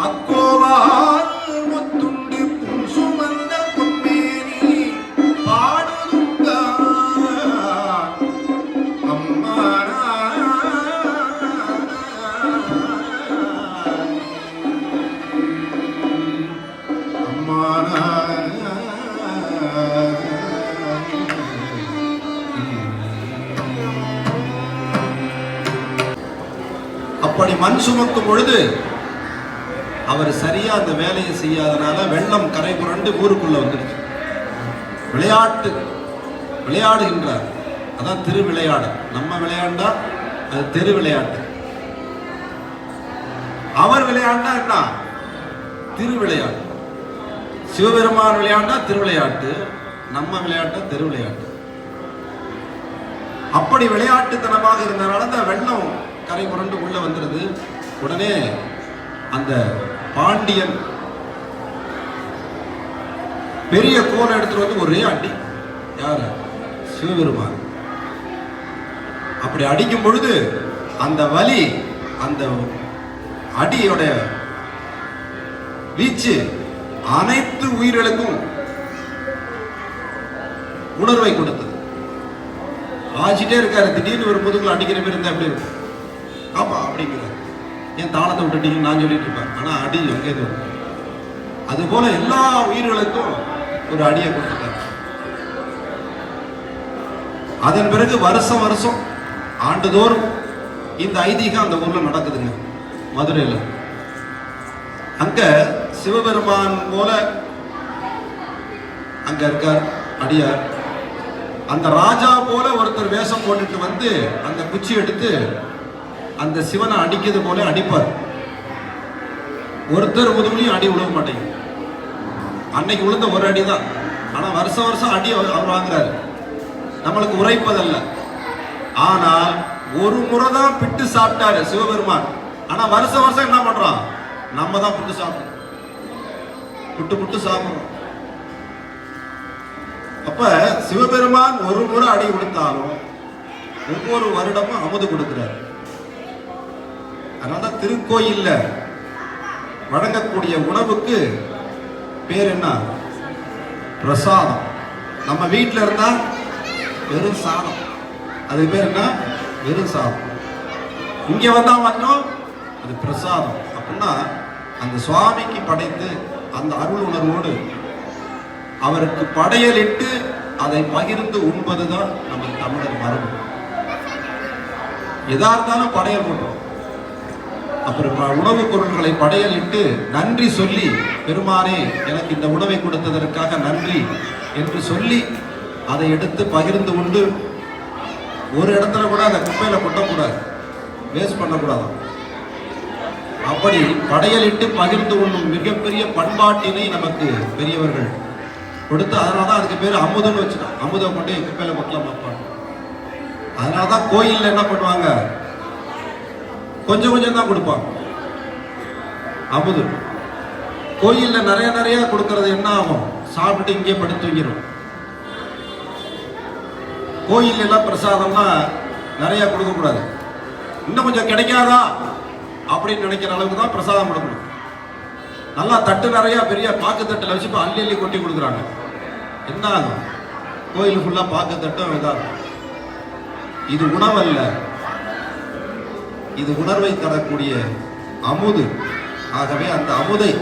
அக்கோவால் முத்துண்டு புன் சுமந்த பொன்மேனி பாடுதுங்க அம்மானா அம்மானா அப்படி மண் சுமக்கும் பொழுது அவர் சரியா அந்த வேலையை செய்யாதனால வெள்ளம் கரை புரண்டு ஊருக்குள்ள வந்துருச்சு. விளையாடுகின்றார். அதான் திருவிளையாடு. நம்ம விளையாண்டா அது தெரு விளையாட்டு. அவர் விளையாண்டா என்ன? திருவிளையாட்டு. சிவபெருமான் விளையாண்டா திருவிளையாட்டு, நம்ம விளையாட்டா தெரு விளையாட்டு. அப்படி விளையாட்டுத்தனமாக இருந்தனால அந்த வெள்ளம் கரை புரண்டு உள்ள வந்துருது. உடனே அந்த பாண்டியன் பெரிய கோலை எடுத்துட்டு வந்து ஒரே அடி. யாரு? சிவபெருமான். அப்படி அடிக்கும் பொழுது அந்த வலி, அந்த அடியோட வீச்சு அனைத்து உயிர்களுக்கும் உணர்வை கொடுத்தது. ஆச்சிட்டே இருக்காரு. திடீர்னு ஒரு முதுகுல அடிக்கிற மாதிரி இருந்தா எப்படி இருக்கும்? ஆமா அப்படிங்கிறார். ஏன் தாளத்தை விட்டுட்டீங்கன்னு நான் சொல்லிட்டு இருப்பேன். ஆனா அடி எங்கே? அது போல எல்லா உயிர்களுக்கும் ஒரு அடியை கொடுத்துட்டார். அதன் பிறகு வருஷம் வருஷம் ஆண்டுதோறும் இந்த ஐதீகம் அந்த ஊர்ல நடக்குதுங்க, மதுரையில். அங்க சிவபெருமான் போல அங்க இருக்கார் அடியார். அந்த ராஜா போல ஒருத்தர் வேஷம் போட்டுட்டு வந்து அந்த குச்சி எடுத்து அந்த சிவனை அடிக்கிறது போல அடிப்பார். ஒருத்தர் முதுகுலையும் அடி விழுக மாட்டேங்க. அன்னைக்கு விழுந்த ஒரு அடி தான். ஆனா வருஷம் வருஷம் அடி அவர் வாங்குறாரு. நம்மளுக்கு உரைப்பதல்ல. ஆனால் ஒரு முறை தான் பிட்டு சாப்பிட்டாரு சிவபெருமான். ஆனா வருஷம் வருஷம் என்ன பண்றான்? நம்ம தான் புட்டு சாப்பிடுறோம், புட்டு புட்டு சாப்பிடுறோம். அப்ப சிவபெருமான் ஒரு முறை அடி கொடுத்தாலும் ஒவ்வொரு வருடமும் அமுது கொடுக்கிறார். அதனால திருக்கோயில்ல வழங்கக்கூடிய உணவுக்கு பேர் என்ன? பிரசாதம். நம்ம வீட்டில் இருந்தா வெறும் சாதம், அது பேர் என்ன? வெறும் சாதம். இங்க வந்தா மட்டும் அது பிரசாதம். அப்படின்னா அந்த சுவாமிக்கு படைத்து அந்த அருள் உணர்வோடு அவருக்கு படையலிட்டு அதை பகிர்ந்து உண்பதுதான் நம்ம தமிழர் மரபு. எதா இருந்தாலும் படையல் பண்றோம். அப்புறம் உணவுப் பொருட்களை படையலிட்டு நன்றி சொல்லி, பெருமானே எனக்கு இந்த உணவை கொடுத்ததற்காக நன்றி என்று சொல்லி அதை எடுத்து பகிர்ந்து உண்டு. ஒரு இடத்துல கூட அதை குப்பையில கொட்டக்கூடாது, வேஸ்ட் பண்ணக்கூடாது. அப்படி படையலிட்டு பகிர்ந்து உண்ணும் மிகப்பெரிய பண்பாட்டினை நமக்கு பெரியவர்கள் கொடுத்து, அதனாலதான் அதுக்கு பேர் அமுதன்னு வச்சுட்டோம். அமுதை கொண்டு குப்பையில கொட்டலாம் பார்ப்பாங்க. அதனாலதான் கோயில்ல என்ன பண்ணுவாங்க? கொஞ்சம் கொஞ்சம் தான் கொடுப்பாங்க அமுது. கோயில்ல நிறைய நிறைய கொடுக்கறது என்ன ஆகும்? சாப்பிட்டு இங்கே படுத்து தூங்கிடும். கோயில் எல்லாம் பிரசாதம்னா நிறைய கொடுக்க கூடாது. இன்னும் கொஞ்சம் கிடைக்காதா அப்படின்னு நினைக்கிற அளவுக்கு தான் பிரசாதம் கொடுக்கணும். நல்லா தட்டு நிறைய பெரிய பாக்கு தட்டுல வச்சு அள்ளி அள்ளி கொட்டி கொடுக்குறாங்க. என்ன ஆகும்? கோயில் ஃபுல்லா பாக்கு தட்டும் இதாகும். இது உணவல்ல, இது உணர்வை தரக்கூடிய அமுது. ஆகவே அந்த அமுதை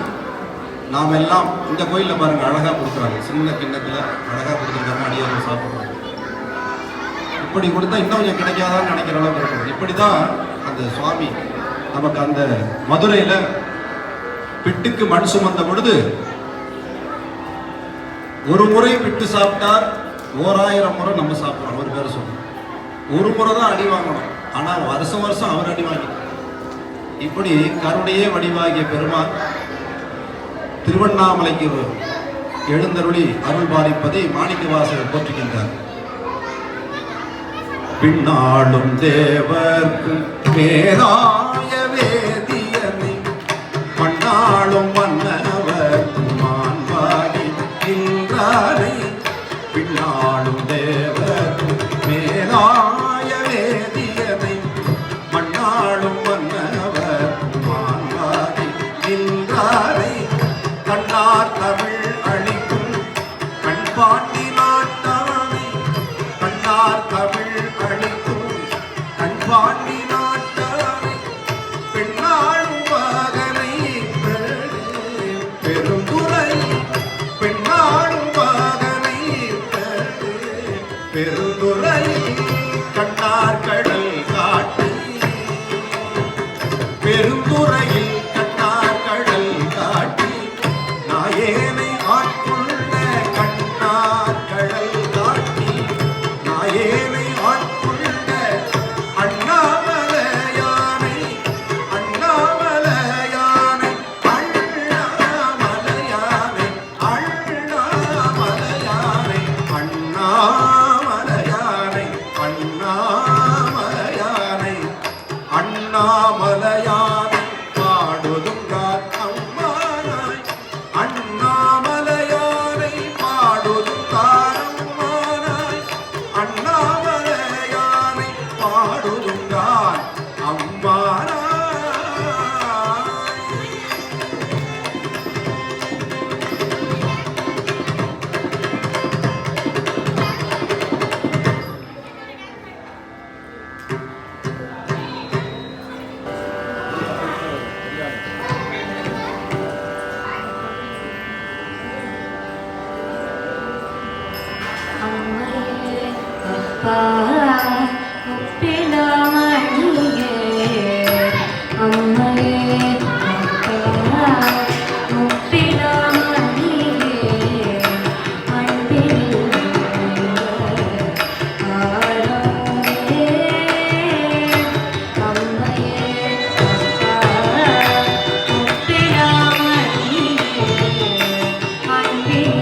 நாம் எல்லாம் இந்த கோயில்ல பாருங்க அழகா கொடுக்குறாங்க. சின்ன கிண்ணத்துல அழகா கொடுத்துருக்காங்க, அடியார்கள் சாப்பிடுறாங்க. இப்படி கொடுத்தா இன்னும் கொஞ்சம் கிடைக்காதான்னு நினைக்கிற அளவுக்கு இருக்கணும். இப்படிதான் அந்த சுவாமி நமக்கு அந்த மதுரையில பிட்டுக்கு மண் சுமந்த பொழுது ஒரு முறை பிட்டு சாப்பிட்டார். 1000 முறை நம்ம சாப்பிட்றோம் அவர் பேரை சொல்லணும். ஒரு முறை தான் அடி வாங்கணும், ஆனால் வருஷம் வருஷம் அவர் அடி வாங்கி. இப்படி கருணையே வடிவாகிய பெருமான் திருவண்ணாமலைக்கு எழுந்தருளி அருள் பாலிப்பதை மாணிக்கவாசகர் போற்றுகின்றார். பின்னாளும் தேவர்க்கும் வேதாய வேதியனை மண்ணாளும் மன்னவர்க்கும் மாண்பாடி நின்றாரை. பின்னாளும் தேவர்க்கும் வேதாய வேதியனை மண்ணாளும் மன்னவர்க்கும் மாண்பாடி நின்றாரை. கண்ணார் தமிழ் அளிக்கும் கண்பாண்டி நாட்டானை. கண்ணார் தமிழ் அளிக்கும் கண்பாண்டி நாட்டானை. பெண்ணாளும் மகனை பெருந்துரை. பெண்ணாளும் மகனை பெருந்துரை. கண்ணார் கடல் காட்டி பெருந்துறையில் கண்ணார் கடல் காட்டி நாயேனை ஆட்கொண்ட கண்ணார் கடல் காட்டி நாயேனை ஆட்கொண்ட அண்ணாமலையானை. அண்ணாமலையானை அண்ணாமலையானை அண்ணாமலையானை அண்ணாமலையானை அண்ணாமலையானை அண்ணாமலையானை பாடுதுங்கார் அம்மானாய். அண்ணாமலையானை பாடுதுங்கார் அம்மானாய். அண்ணாமலையானை பாடுதுங்கார் அம்மானாய். அம்மையே அப்பா முப்பிலாமணியே. அம்மையே அப்பா முப்பிலாமணியே. அன்பில் ஆரங்கே. அம்மையே அப்பா முப்பிலாமணியே. அன்பில்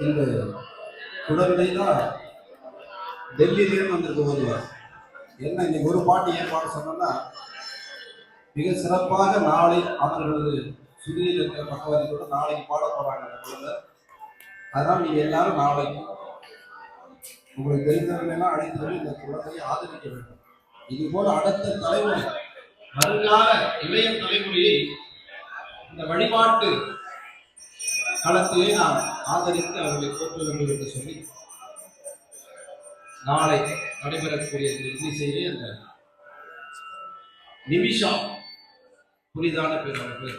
இந்த குழந்தை தான் டெல்லியிலேருந்து வந்திருக்க ஒருவர். என்ன இன்னைக்கு ஒரு பாட்டு ஏன் பாட சொன்னோம்னா, மிக சிறப்பாக நாளை அவர்களது சுதியில் இருக்கிற பக்கவாதிகளோட நாளைக்கு பாட போறாங்க அந்த குழந்தை. அதனால் நீங்க எல்லாரும் நாளைக்கு உங்களுக்கு தெரிந்தவர்களெல்லாம் அழைத்து வந்து இந்த குழந்தையை ஆதரிக்க வேண்டும். இது போல அடுத்த தலைமுறை, வருங்கால இளைய தலைமுறையை இந்த வழிபாட்டு களத்திலே நாம் ஆதரித்து அவர்களை போற்ற வேண்டும் என்று சொல்லி நாளை நடைபெறக்கூடிய இன்னிசையிலே அந்த நிமிஷா புரிதான பேர் அவர்கள்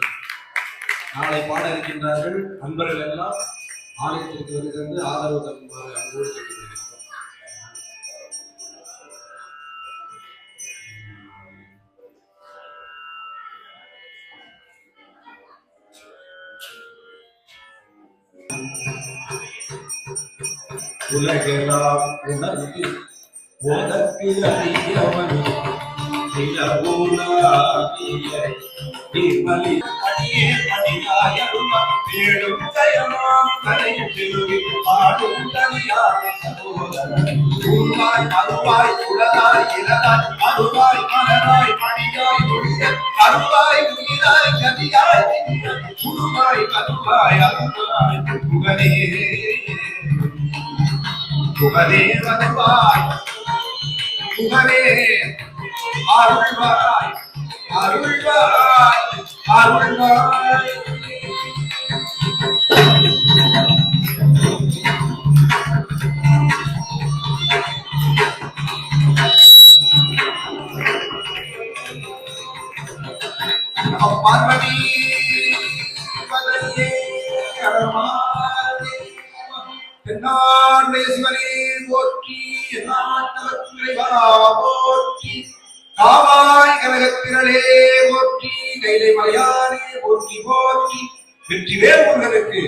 நாளை பாட இருக்கின்றார்கள். அன்பர்கள் எல்லாம் ஆலயத்திற்கு வந்து ஆதரவு தருமாறு அன்போடு கேட்டுக்கொள்கிறோம். உலகெல்லாம் உணர்ந்து உனக்கு அறியவனே நிலவுலாவிய நிர்மலி அடியே அடியாய் அருமம் பேடும் கயமாம் கரையும் திருவி பாடும் தனியாய சகோதரன் உருவாய் அருவாய் உடலாய் இலதாய் அருவாய் மலராய் மணியாய் ஒளிய அருவாய் உயிராய் கதியாய் உருவாய் கருவாய் அருவாய் புகழே புகழே வருவாய் புகழே அருள்வாய் அருள்வாய் அருள்வாய் பார்வதி பதையே அருள்வாய் என்னாண்டே சிவனே போற்றி என்னாட்டவற்றை போற்றி காவாய் கனகத்திரளே போற்றி கைலை மலையானே போற்றி போற்றி வெற்றிவேல் முருகனுக்கு